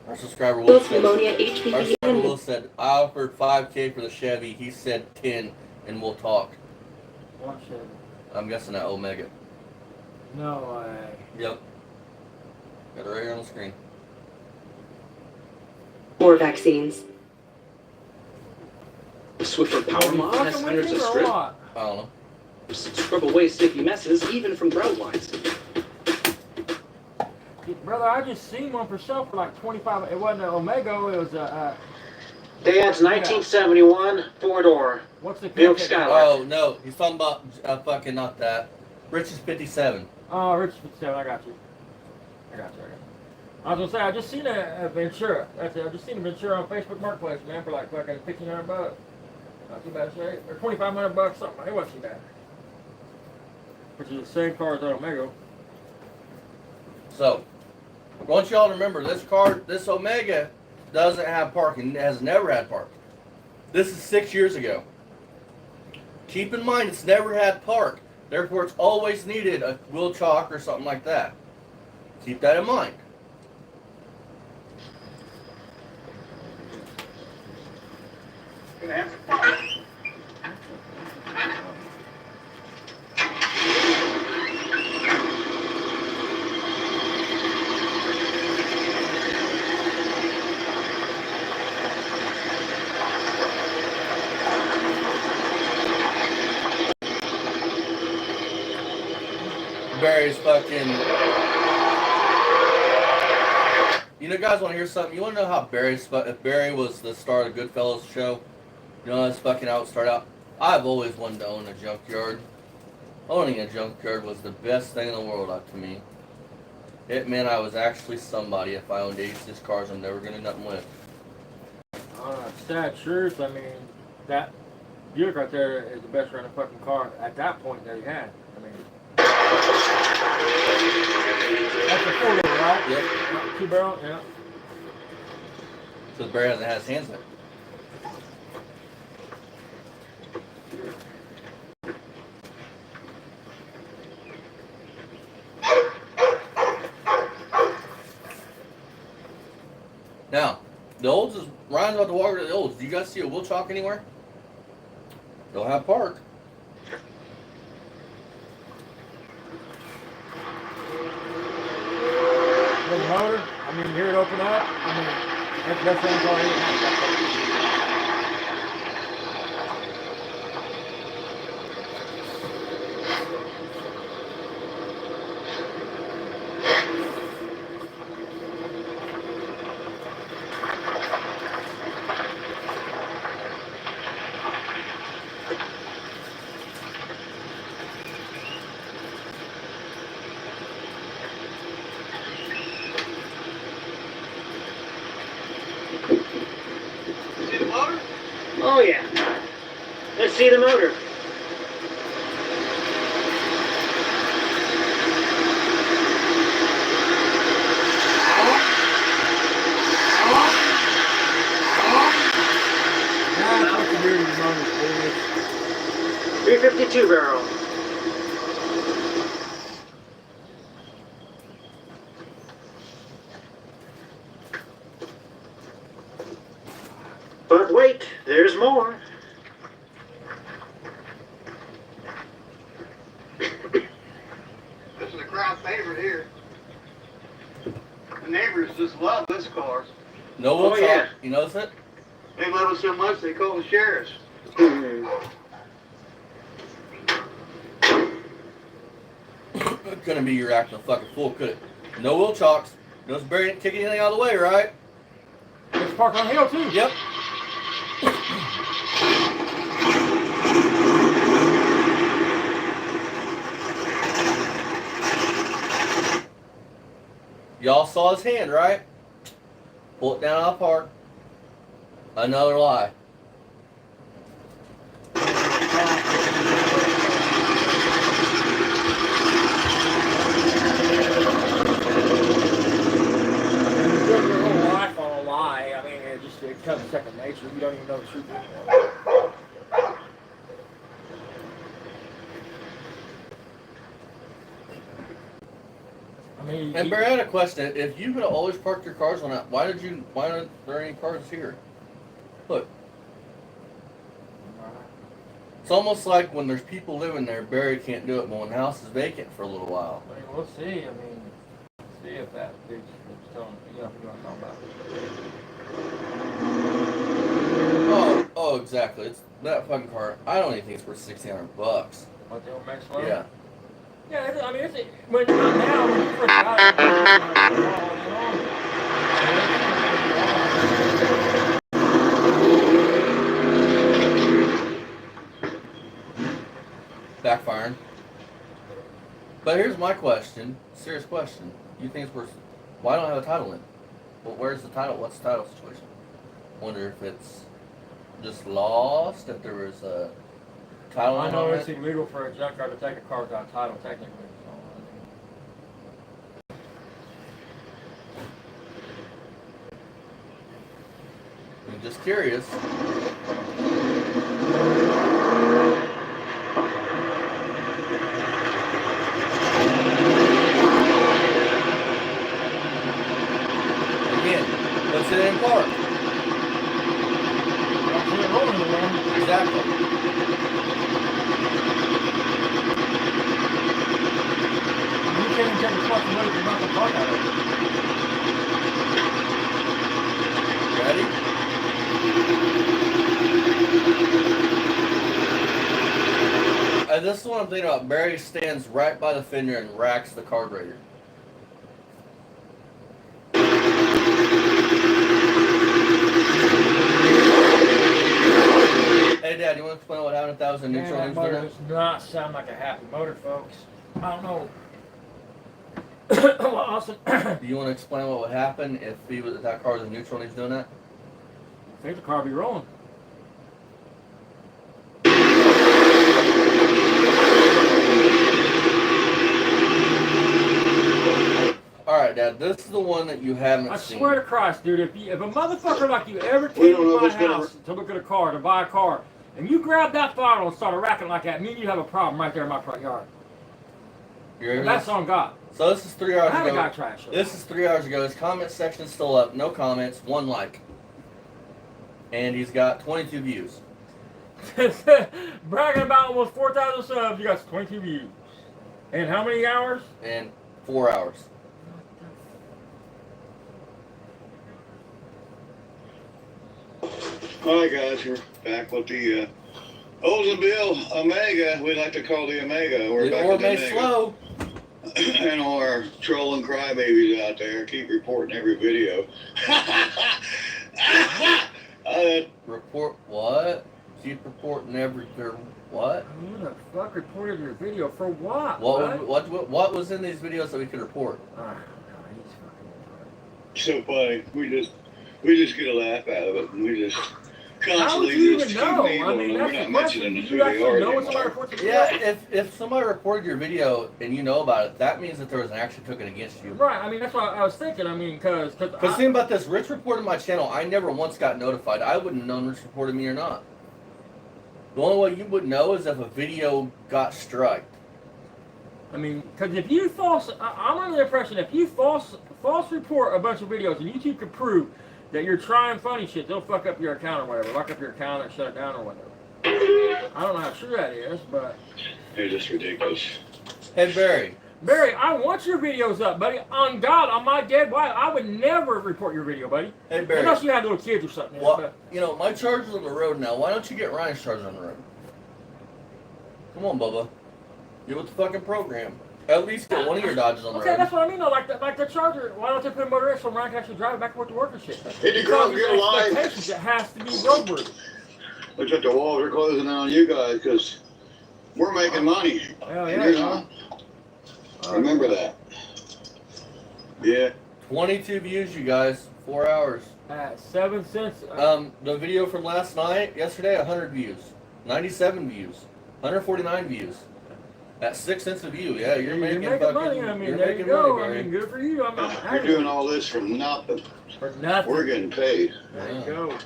[SPEAKER 1] Our subscriber Will said,
[SPEAKER 4] pneumonia,
[SPEAKER 1] our
[SPEAKER 4] HPV,
[SPEAKER 1] subscriber
[SPEAKER 4] and
[SPEAKER 1] Will said, I offered $5K for the Chevy. He said 10, and we'll talk.
[SPEAKER 2] What shit?
[SPEAKER 1] I'm guessing that Omega.
[SPEAKER 2] No way.
[SPEAKER 1] Yep. Got it right here on the screen.
[SPEAKER 4] more vaccines.
[SPEAKER 5] Swiffer power mod has
[SPEAKER 2] Fucking
[SPEAKER 5] hundreds
[SPEAKER 2] with
[SPEAKER 5] of
[SPEAKER 2] you or
[SPEAKER 5] strips.
[SPEAKER 2] what?
[SPEAKER 1] I don't know.
[SPEAKER 5] Scrub away sticky messes, even from grout lines.
[SPEAKER 2] Brother, I just seen one for sale for like 25. It wasn't an Omega. It was a.
[SPEAKER 5] Dad's 1971 four-door
[SPEAKER 2] What's the
[SPEAKER 5] Buick
[SPEAKER 2] contact?
[SPEAKER 5] Skylark.
[SPEAKER 1] Oh, no. He's talking about fucking not that. Rich's 57.
[SPEAKER 2] Oh, Rich 57. I got you. I was gonna say I just seen a Ventura. That's it. I just seen a Ventura on Facebook Marketplace, man, for like fucking $1,500. Not too bad shape. Or $2,500, something. It wasn't too bad. Which is the same car as that Omega.
[SPEAKER 1] So, I want y'all to remember this Omega doesn't have parking. It has never had parking. This is 6 years ago. Keep in mind, it's never had park. Therefore, it's always needed a wheel chock or something like that. Keep that in mind. Barry's fucking. You know, guys, want to hear something? You want to know how if Barry was the star of the Goodfellas show? You know, that's fucking how it started out. I've always wanted to own a junkyard. Owning a junkyard was the best thing in the world up to me. It meant I was actually somebody. If I owned 86 cars, I'm never gonna do nothing with.
[SPEAKER 2] Sad truth. I mean, that Buick right there is the best running fucking car at that point that he had. I mean, that's a four-door, right?
[SPEAKER 1] Yep.
[SPEAKER 2] Two-barrel, yeah.
[SPEAKER 1] Because Barry hasn't had his hands in it. Now, the olds is Ryan's about to walk to the olds. Do you guys see a wheel chock anywhere? Don't have park.
[SPEAKER 2] Well, motor. I mean, hear it open up. I mean, that's the best sound car I ever had.
[SPEAKER 3] See the motor?
[SPEAKER 5] Oh, yeah. Let's see the motor.
[SPEAKER 2] That's what the beer motor is.
[SPEAKER 5] 352 barrel. But wait, there's more.
[SPEAKER 3] This is a crowd favorite here. The neighbors just love this car.
[SPEAKER 1] No will
[SPEAKER 5] Oh, yeah.
[SPEAKER 1] talk. You notice it?
[SPEAKER 3] They love it so much they call the sheriffs.
[SPEAKER 1] It's gonna be you're acting a fucking fool, could it? No will chalks. Notice Barry didn't kick anything out of the way, right?
[SPEAKER 2] It's parked on the hill too.
[SPEAKER 1] Yep. Y'all saw his hand, right? Pull it down out of the park. Another lie.
[SPEAKER 2] You build your whole life on a lie. I mean, it comes second nature. You don't even know the truth anymore. I mean,
[SPEAKER 1] And Barry, I had a question. If you could have always parked your cars on that, why aren't there any cars here? Look. It's almost like when there's people living there, Barry can't do it, but when the house is vacant for a little while.
[SPEAKER 2] I mean, we'll see. I mean, see if that bitch is telling you know what I'm talking about.
[SPEAKER 1] Oh, exactly. It's that fucking car. I don't even think it's worth $1,600.
[SPEAKER 2] What the ormayslow?
[SPEAKER 1] Yeah.
[SPEAKER 2] Yeah, I mean, when you're not now, when you first got
[SPEAKER 1] Backfiring. But here's my question. Serious question. You think it's worth... Why don't I have a title in? Well, where's the title? What's the title situation? Wonder if it's just lost, if there was a title
[SPEAKER 2] I
[SPEAKER 1] on
[SPEAKER 2] know
[SPEAKER 1] it.
[SPEAKER 2] it's illegal for a junkyard to take a car without title, technically.
[SPEAKER 1] I'm just curious. Again, what's it in park? Exactly.
[SPEAKER 2] You can't take responsibility for not the park out of it.
[SPEAKER 1] Ready? This is what I'm thinking about. Barry stands right by the fender and racks the carburetor. Hey, Dad, you want to explain what happened if that was a neutral
[SPEAKER 2] That motor
[SPEAKER 1] engine?
[SPEAKER 2] does not sound like a happy motor, folks. I don't know. Well, Austin, I
[SPEAKER 1] Do you want to explain what would happen if that car was a neutral and he's doing that?
[SPEAKER 2] think the car will be rolling.
[SPEAKER 1] Alright, Dad, this is the one that you haven't
[SPEAKER 2] I
[SPEAKER 1] seen.
[SPEAKER 2] swear to Christ, dude, if a motherfucker like you ever
[SPEAKER 3] We
[SPEAKER 2] came
[SPEAKER 3] don't know
[SPEAKER 2] to my
[SPEAKER 3] what's gonna
[SPEAKER 2] house to look at a car, to buy a car, and you grab that throttle and started racking like that, me and you have a problem right there in my front yard.
[SPEAKER 1] You ready
[SPEAKER 2] And
[SPEAKER 1] for
[SPEAKER 2] that's
[SPEAKER 1] this?
[SPEAKER 2] on God.
[SPEAKER 1] So this is 3
[SPEAKER 2] I
[SPEAKER 1] hours
[SPEAKER 2] had a guy
[SPEAKER 1] ago.
[SPEAKER 2] trash it.
[SPEAKER 1] This is 3 hours ago. His comment section is still up. No comments. 1 like. And he's got 22 views.
[SPEAKER 2] Bragging about almost 4,000 subs, you got 22 views. In how many hours?
[SPEAKER 1] In 4 hours.
[SPEAKER 3] All right, guys, we're back with the Oldsmobile Omega. We like to call the Omega. We're
[SPEAKER 1] The
[SPEAKER 3] back with the
[SPEAKER 1] ormayslow.
[SPEAKER 3] and all our trolling crybabies out there keep reporting every video.
[SPEAKER 1] Report what? Keep reporting everything. What?
[SPEAKER 2] Who the fuck reported your video for what?
[SPEAKER 1] What was in these videos that we could report?
[SPEAKER 3] So funny. We just get a laugh out of it, and we just
[SPEAKER 2] How would
[SPEAKER 3] constantly
[SPEAKER 2] you
[SPEAKER 3] just
[SPEAKER 2] even
[SPEAKER 3] keep
[SPEAKER 2] know?
[SPEAKER 3] people,
[SPEAKER 2] I mean,
[SPEAKER 3] and
[SPEAKER 2] that's
[SPEAKER 3] we're
[SPEAKER 2] the
[SPEAKER 3] not
[SPEAKER 2] question.
[SPEAKER 3] mentioning
[SPEAKER 2] Do
[SPEAKER 3] who
[SPEAKER 2] you
[SPEAKER 3] they
[SPEAKER 2] actually
[SPEAKER 3] are
[SPEAKER 2] know when somebody
[SPEAKER 3] anymore.
[SPEAKER 2] reports your video?
[SPEAKER 1] Yeah, if somebody reported your video and you know about it, that means that there was an action taken against you.
[SPEAKER 2] Right. I mean, that's what I was thinking. I mean, because
[SPEAKER 1] Think about this. Rich reported my channel. I never once got notified. I wouldn't have known Rich reported me or not. The only way you would know is if a video got striked.
[SPEAKER 2] I mean, because if you I'm under the impression if you false report a bunch of videos and YouTube can prove that you're trying funny shit, they'll fuck up your account or whatever, lock up your account or shut it down or whatever. I don't know how true that is, but
[SPEAKER 3] They're just ridiculous.
[SPEAKER 1] Hey Barry,
[SPEAKER 2] I want your videos up, buddy. On God, on my dead wife, I would never report your video, buddy.
[SPEAKER 1] Hey Barry.
[SPEAKER 2] Unless you had little kids or something.
[SPEAKER 1] Well,
[SPEAKER 2] But
[SPEAKER 1] you know, my charger's on the road now. Why don't you get Ryan's charger on the road? Come on, Bubba. Get with the fucking program. At least get one of your Dodges on the
[SPEAKER 2] okay,
[SPEAKER 1] road.
[SPEAKER 2] that's what I mean though. Like the Charger, why don't they put a motor in so Ryan can actually drive it back and forth to work and shit?
[SPEAKER 3] Hit the ground,
[SPEAKER 2] Because
[SPEAKER 3] get a life.
[SPEAKER 2] expectations, it has to be roadworthy.
[SPEAKER 3] Looks like the walls are closing in on you guys because we're making money.
[SPEAKER 2] Hell
[SPEAKER 3] And
[SPEAKER 2] yeah,
[SPEAKER 3] you're
[SPEAKER 2] you
[SPEAKER 3] not.
[SPEAKER 2] are.
[SPEAKER 3] Remember that. Yeah.
[SPEAKER 1] 22 views, you guys. 4 hours.
[SPEAKER 2] At 7 cents.
[SPEAKER 1] The video from last night, yesterday, 100 views. 97 views. 149 views. At 6 cents a view. Yeah, you're making fucking
[SPEAKER 2] money. I mean,
[SPEAKER 1] you're
[SPEAKER 2] there
[SPEAKER 1] making
[SPEAKER 2] you go.
[SPEAKER 1] money,
[SPEAKER 2] I
[SPEAKER 1] Barry.
[SPEAKER 2] mean, good for you. I'm
[SPEAKER 3] You're doing all this for nothing.
[SPEAKER 2] for nothing.
[SPEAKER 3] We're getting paid.
[SPEAKER 2] There you go.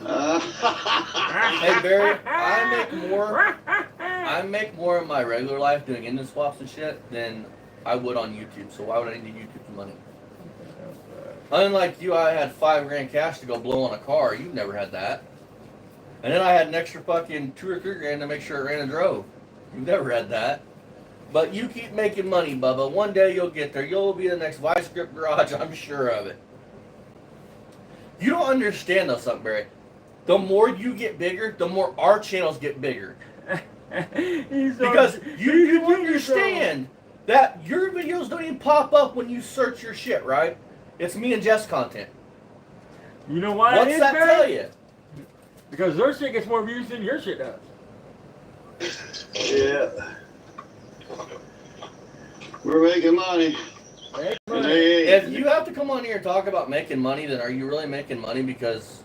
[SPEAKER 1] Hey Barry, I make more in my regular life doing engine swaps and shit than I would on YouTube. So why would I need YouTube for money? Unlike you, I had $5 grand cash to go blow on a car. You've never had that. And then I had an extra fucking $2 or $3 grand to make sure it ran and drove. You've never had that. But you keep making money, Bubba. One day you'll get there. You'll be the next Vice Grip Garage. I'm sure of it. You don't understand though, something, Barry. The more you get bigger, the more our channels get bigger. Because you understand that your videos don't even pop up when you search your shit, right? It's me and Jess content.
[SPEAKER 2] You know why
[SPEAKER 1] What's that
[SPEAKER 2] Barry?
[SPEAKER 1] tell you?
[SPEAKER 2] Because their shit gets more views than your shit does.
[SPEAKER 3] Yeah. We're making money. And they
[SPEAKER 1] If you have to come on here and talk about making money, then are you really making money? Because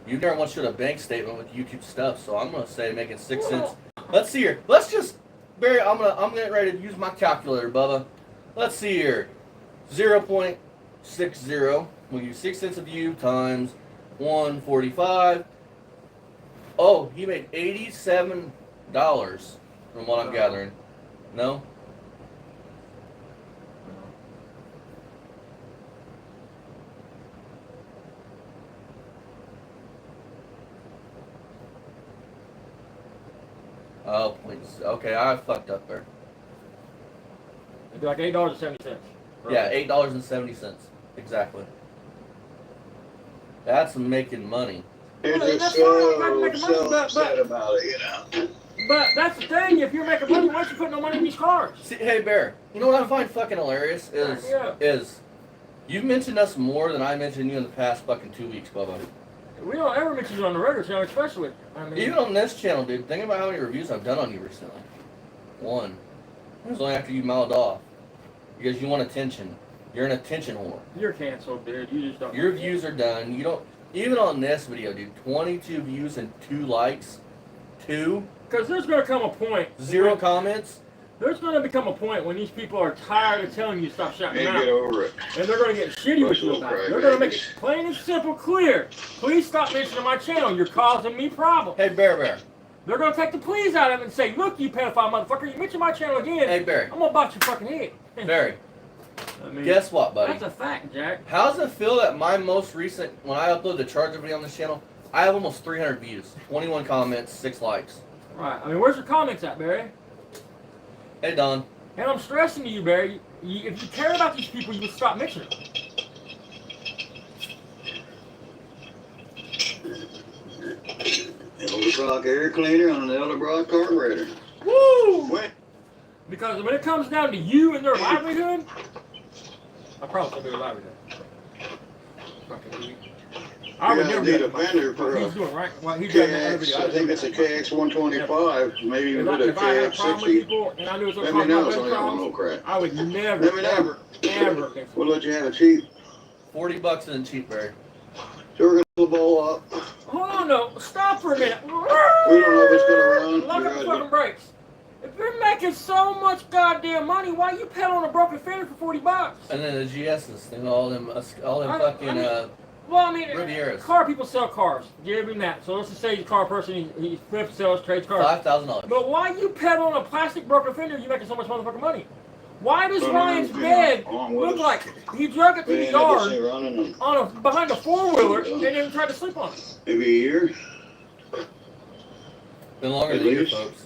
[SPEAKER 1] you never once showed a bank statement with YouTube stuff, so I'm gonna say making 6 cents. Let's see here. Let's just Barry. I'm getting ready to use my calculator, Bubba. Let's see here. 0.60. We'll use 6 cents a view times 145. Oh, he made $87 from what I'm gathering. No. Oh, please. Okay, I fucked up there.
[SPEAKER 2] It'd be like $8.70.
[SPEAKER 1] Yeah, $8.70. Exactly. That's making money.
[SPEAKER 3] they're
[SPEAKER 2] Well,
[SPEAKER 3] just
[SPEAKER 2] that's why I'm trying to make money,
[SPEAKER 3] so
[SPEAKER 2] but-
[SPEAKER 3] upset about it, you know.
[SPEAKER 2] But that's the thing. If you're making money, why don't you put no money in these cars?
[SPEAKER 1] See, hey Bear, you know what I find fucking hilarious is you've mentioned us more than I mentioned you in the past fucking 2 weeks, Bubba.
[SPEAKER 2] We don't ever mention it on the regular channel, especially. I mean,
[SPEAKER 1] Even on this channel, dude. Think about how many reviews I've done on you recently. 1. It was only after you mouthed off because you want attention. You're an attention whore.
[SPEAKER 2] you're canceled, dude. You just don't.
[SPEAKER 1] Your views are done. You don't even on this video, dude. 22 views and 2 likes, 2,
[SPEAKER 2] Because there's going to come a point.
[SPEAKER 1] 0 comments.
[SPEAKER 2] There's going to become a point when these people are tired of telling you to stop shouting
[SPEAKER 3] And
[SPEAKER 2] them
[SPEAKER 3] get
[SPEAKER 2] out.
[SPEAKER 3] over it.
[SPEAKER 2] And they're going to get shitty with you about it. They're going to make it plain and simple clear. Please stop mentioning my channel. You're causing me problems.
[SPEAKER 1] Hey Bear.
[SPEAKER 2] They're going to take the please out of it and say, look, you pedophile motherfucker, you mention my channel again.
[SPEAKER 1] Hey Barry.
[SPEAKER 2] I'm going to box your fucking head.
[SPEAKER 1] Barry.
[SPEAKER 2] I mean,
[SPEAKER 1] Guess what, buddy?
[SPEAKER 2] that's a fact, Jack.
[SPEAKER 1] How does it feel that my most recent, when I upload the Charger video on this channel, I have almost 300 views, 21 comments, 6 likes.
[SPEAKER 2] Right. I mean, where's your comments at, Barry?
[SPEAKER 1] Hey Don.
[SPEAKER 2] And I'm stressing to you, Barry, if you care about these people, you would stop mentioning them.
[SPEAKER 3] Sheetrock air cleaner on an Edelbrock carburetor.
[SPEAKER 2] Woo!
[SPEAKER 3] Wait.
[SPEAKER 2] Because when it comes down to you and their livelihood, I promise I'll do a livelihood. Fucking idiot. I would never
[SPEAKER 3] need
[SPEAKER 2] do
[SPEAKER 3] a
[SPEAKER 2] that.
[SPEAKER 3] fender for
[SPEAKER 2] He's
[SPEAKER 3] a
[SPEAKER 2] doing right. Well, he's doing that
[SPEAKER 3] KX.
[SPEAKER 2] other
[SPEAKER 3] I think it's a KX 125. Maybe even a
[SPEAKER 2] If I had a
[SPEAKER 3] KX
[SPEAKER 2] problem with
[SPEAKER 3] 60.
[SPEAKER 2] people and I knew it was
[SPEAKER 3] Let
[SPEAKER 2] going
[SPEAKER 3] me
[SPEAKER 2] to
[SPEAKER 3] know
[SPEAKER 2] cause
[SPEAKER 3] so
[SPEAKER 2] my
[SPEAKER 3] I got
[SPEAKER 2] problems,
[SPEAKER 3] no crap.
[SPEAKER 2] I would never,
[SPEAKER 3] Let me know.
[SPEAKER 2] ever.
[SPEAKER 3] We'll let you have it cheap.
[SPEAKER 1] $40 and cheap, Barry.
[SPEAKER 3] So we're gonna pull the ball up.
[SPEAKER 2] Hold on, no. Stop for a minute.
[SPEAKER 3] We don't know if it's gonna run.
[SPEAKER 2] Lock
[SPEAKER 3] You're
[SPEAKER 2] up the
[SPEAKER 3] right.
[SPEAKER 2] fucking brakes. If you're making so much goddamn money, why you pedal on a broken fender for $40?
[SPEAKER 1] And then the GS's and all them fucking
[SPEAKER 2] Well, I mean,
[SPEAKER 1] Rivieras.
[SPEAKER 2] car people sell cars. Give him that. So let's just say he's a car person. He flips, sells, trades cars.
[SPEAKER 1] $5,000.
[SPEAKER 2] But why you pedal on a plastic broken fender? You making so much motherfucking money? Why does
[SPEAKER 3] Don't
[SPEAKER 2] Ryan's
[SPEAKER 3] know,
[SPEAKER 2] bed
[SPEAKER 3] on with
[SPEAKER 2] look
[SPEAKER 3] us.
[SPEAKER 2] like he drug it to
[SPEAKER 3] We
[SPEAKER 2] the
[SPEAKER 3] ain't never
[SPEAKER 2] yard
[SPEAKER 3] seen running in
[SPEAKER 2] behind a 4-wheeler and then tried to sleep on it?
[SPEAKER 3] maybe a year.
[SPEAKER 1] Been longer
[SPEAKER 3] At
[SPEAKER 1] than you
[SPEAKER 3] least.
[SPEAKER 1] folks.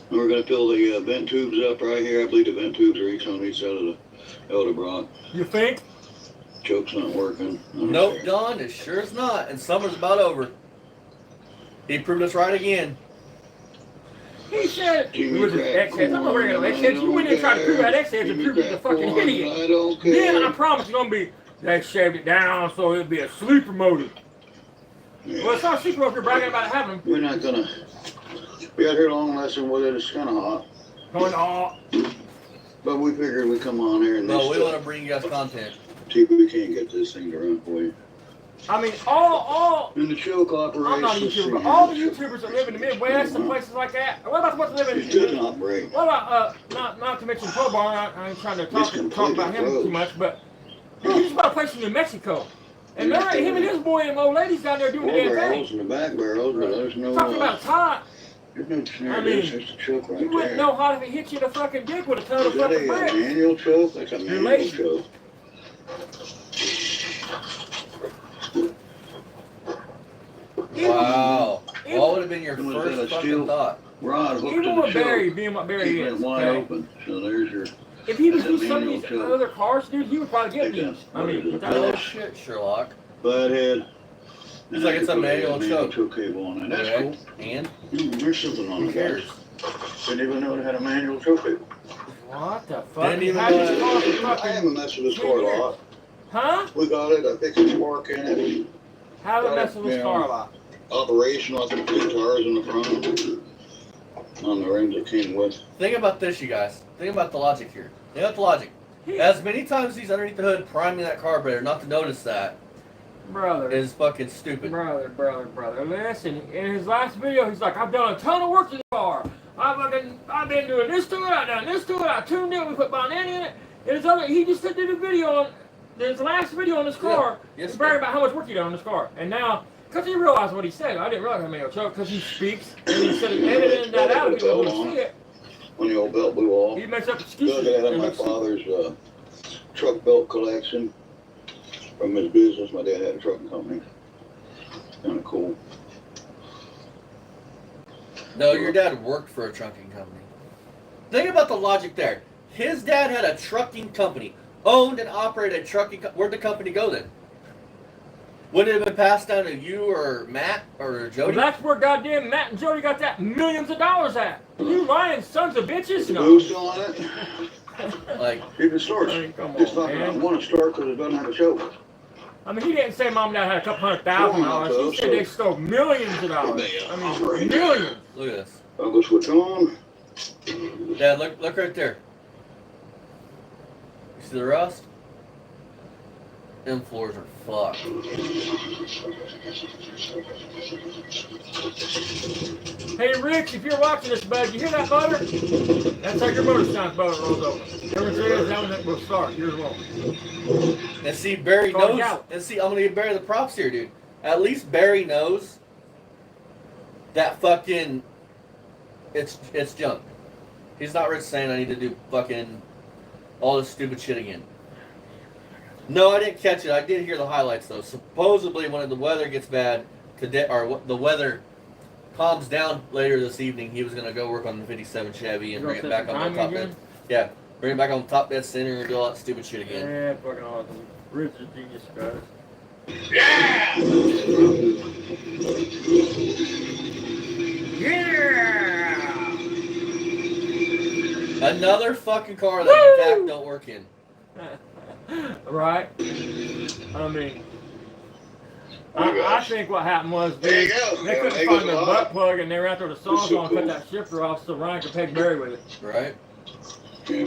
[SPEAKER 3] And we're gonna fill the vent tubes up right here. I believe the vent tubes are each on each side of the Edelbrock.
[SPEAKER 2] You think?
[SPEAKER 3] Choke's not working.
[SPEAKER 1] Nope, Don, it sure is not. And summer's about over. He proved us right again.
[SPEAKER 2] He said
[SPEAKER 3] Give
[SPEAKER 2] it
[SPEAKER 3] me
[SPEAKER 2] was his
[SPEAKER 3] crack
[SPEAKER 2] X-heads. I'm not worried about X-heads. You went in and tried to prove that X-heads and proved he's a fucking idiot.
[SPEAKER 3] I don't care.
[SPEAKER 2] Then I promise it's gonna be they shaved it down so it'll be a sleeper motor.
[SPEAKER 3] Yeah.
[SPEAKER 2] Well, it's not a sleeper motor if you're bragging about having them.
[SPEAKER 3] We're not gonna. We got here long lesson with it. It's kind of hot,
[SPEAKER 2] Going all.
[SPEAKER 3] but we figured we'd come on here and
[SPEAKER 1] No, we want to bring you guys content.
[SPEAKER 3] see if we can't get this thing to run for you.
[SPEAKER 2] I mean, all.
[SPEAKER 3] And the choke operation.
[SPEAKER 2] I'm not a YouTuber, but all the YouTubers that live in the Midwest and places like that. What about the ones that live
[SPEAKER 3] It does
[SPEAKER 2] in?
[SPEAKER 3] not break.
[SPEAKER 2] What about not to mention Pro Bar? I ain't trying to talk about him too much, but he just bought a place in New Mexico, and there him and his boy and old ladies down there doing the
[SPEAKER 3] Four
[SPEAKER 2] damn
[SPEAKER 3] barrels
[SPEAKER 2] thing.
[SPEAKER 3] and the back barrels, but there's no.
[SPEAKER 2] Talking about time.
[SPEAKER 3] There's no snare.
[SPEAKER 2] I mean,
[SPEAKER 3] It's just a choke right
[SPEAKER 2] You wouldn't
[SPEAKER 3] there.
[SPEAKER 2] know how if it hit you in the fucking dick with a ton
[SPEAKER 3] Is
[SPEAKER 2] of
[SPEAKER 3] that
[SPEAKER 2] fucking
[SPEAKER 3] a
[SPEAKER 2] bricks.
[SPEAKER 3] manual choke? That's a
[SPEAKER 2] You're
[SPEAKER 3] manual
[SPEAKER 2] lazy.
[SPEAKER 3] choke.
[SPEAKER 1] Wow.
[SPEAKER 2] Even-
[SPEAKER 1] What would have been your
[SPEAKER 3] Was
[SPEAKER 1] first
[SPEAKER 3] that a
[SPEAKER 1] fucking
[SPEAKER 3] steel
[SPEAKER 1] thought?
[SPEAKER 3] Rod hooked
[SPEAKER 2] Even
[SPEAKER 3] to the
[SPEAKER 2] with Barry
[SPEAKER 3] choke.
[SPEAKER 2] being what Barry
[SPEAKER 3] Keeping
[SPEAKER 2] is,
[SPEAKER 3] it wide
[SPEAKER 2] okay?
[SPEAKER 3] open. So there's your.
[SPEAKER 2] If he was
[SPEAKER 3] That's a
[SPEAKER 2] with some of
[SPEAKER 3] manual
[SPEAKER 2] these
[SPEAKER 3] choke.
[SPEAKER 2] other cars, dude, he would probably get
[SPEAKER 3] Take that.
[SPEAKER 2] these. I mean, without
[SPEAKER 1] Oh
[SPEAKER 2] a
[SPEAKER 1] shit, Sherlock.
[SPEAKER 3] Butthead.
[SPEAKER 1] It's like it's a manual choke.
[SPEAKER 3] Choke cable on it. That's
[SPEAKER 1] Okay. And
[SPEAKER 3] cool. There's something on
[SPEAKER 1] who
[SPEAKER 3] it.
[SPEAKER 1] cares?
[SPEAKER 3] Didn't even know it had a manual choke cable.
[SPEAKER 2] What the fuck?
[SPEAKER 1] Didn't even
[SPEAKER 2] How
[SPEAKER 1] know
[SPEAKER 2] did
[SPEAKER 1] that.
[SPEAKER 2] you call it
[SPEAKER 3] I
[SPEAKER 2] fucking?
[SPEAKER 3] haven't messed with this car a lot.
[SPEAKER 2] Huh?
[SPEAKER 3] We got it. I fixed the spark in it.
[SPEAKER 2] Haven't messed with this
[SPEAKER 3] Yeah.
[SPEAKER 2] car a lot.
[SPEAKER 3] Operational. I think 2 tires in the front. On the rims it came with.
[SPEAKER 1] think about this, you guys. Think about the logic here. Think about the logic. As many times he's underneath the hood priming that carburetor, not to notice that
[SPEAKER 2] Brother.
[SPEAKER 1] is fucking stupid.
[SPEAKER 2] Brother. Listen, in his last video, he's like, I've done a ton of work to the car. I've been doing this to it, I've done this to it, I tuned it, we put banana in it. And his other, he just did a video on, his last video on this car,
[SPEAKER 1] Yeah. Yes,
[SPEAKER 2] he's bragging about how much work he done on this car. And now, because he realized what he said, I didn't realize how many choke, because he speaks, and he said, editing that out, if people don't see it,
[SPEAKER 3] When the old belt blew off.
[SPEAKER 2] he makes up
[SPEAKER 3] Dug
[SPEAKER 2] excuses.
[SPEAKER 3] it out of
[SPEAKER 2] and
[SPEAKER 3] my
[SPEAKER 2] looks stupid.
[SPEAKER 3] father's truck belt collection from his business. My dad had a trucking company. Kind of cool.
[SPEAKER 1] No, your dad worked for a trucking company. Think about the logic there. His dad had a trucking company, owned and operated a trucking company. Where'd the company go then? Would it have been passed down to you or Matt or
[SPEAKER 2] Well,
[SPEAKER 1] Jody?
[SPEAKER 2] that's where goddamn Matt and Jody got that millions of dollars at. You lying sons of bitches?
[SPEAKER 3] The
[SPEAKER 2] No.
[SPEAKER 3] boost on it.
[SPEAKER 1] Like,
[SPEAKER 3] You can start.
[SPEAKER 2] I mean, come
[SPEAKER 3] Just
[SPEAKER 2] on,
[SPEAKER 3] not I
[SPEAKER 2] man.
[SPEAKER 3] want to start because it doesn't have a choke.
[SPEAKER 2] I mean, he didn't say mom and dad had a couple $100,000. He said they stole millions of dollars. I mean, millions.
[SPEAKER 1] look at this.
[SPEAKER 3] I'll go switch on.
[SPEAKER 1] Dad, look right there. You see the rust? Them floors are fucked.
[SPEAKER 2] Hey, Rich, if you're watching this, bud, you hear that motor? That's how your motor sounds, motor rolls over. Everyone says that one will start. Yours won't.
[SPEAKER 1] And see, Barry
[SPEAKER 2] Call
[SPEAKER 1] knows.
[SPEAKER 2] it out.
[SPEAKER 1] And see, I'm gonna give Barry the props here, dude. At least Barry knows that fucking it's junk. He's not rich saying I need to do fucking all this stupid shit again. No, I didn't catch it. I did hear the highlights though. Supposedly, when the weather gets bad today, or the weather calms down later this evening, he was gonna go work on the '57 Chevy and bring it back on the top bed. Yeah, bring it back on the top dead center and do all that stupid shit again.
[SPEAKER 2] Yeah, fucking awesome. Rich is genius, guys.
[SPEAKER 3] Yeah!
[SPEAKER 1] Another fucking car that the back don't work in.
[SPEAKER 2] Right? I mean,
[SPEAKER 3] Oh my
[SPEAKER 2] I
[SPEAKER 3] gosh.
[SPEAKER 2] think what happened was
[SPEAKER 3] There you
[SPEAKER 2] they
[SPEAKER 3] go.
[SPEAKER 2] couldn't
[SPEAKER 3] There
[SPEAKER 2] find
[SPEAKER 3] goes
[SPEAKER 2] their
[SPEAKER 3] a lot.
[SPEAKER 2] butt plug and they were out there with the
[SPEAKER 3] That's so
[SPEAKER 2] sawzall and cut
[SPEAKER 3] cool.
[SPEAKER 2] that shifter off so Ryan could peg Barry with it.
[SPEAKER 1] Right?
[SPEAKER 3] Yeah,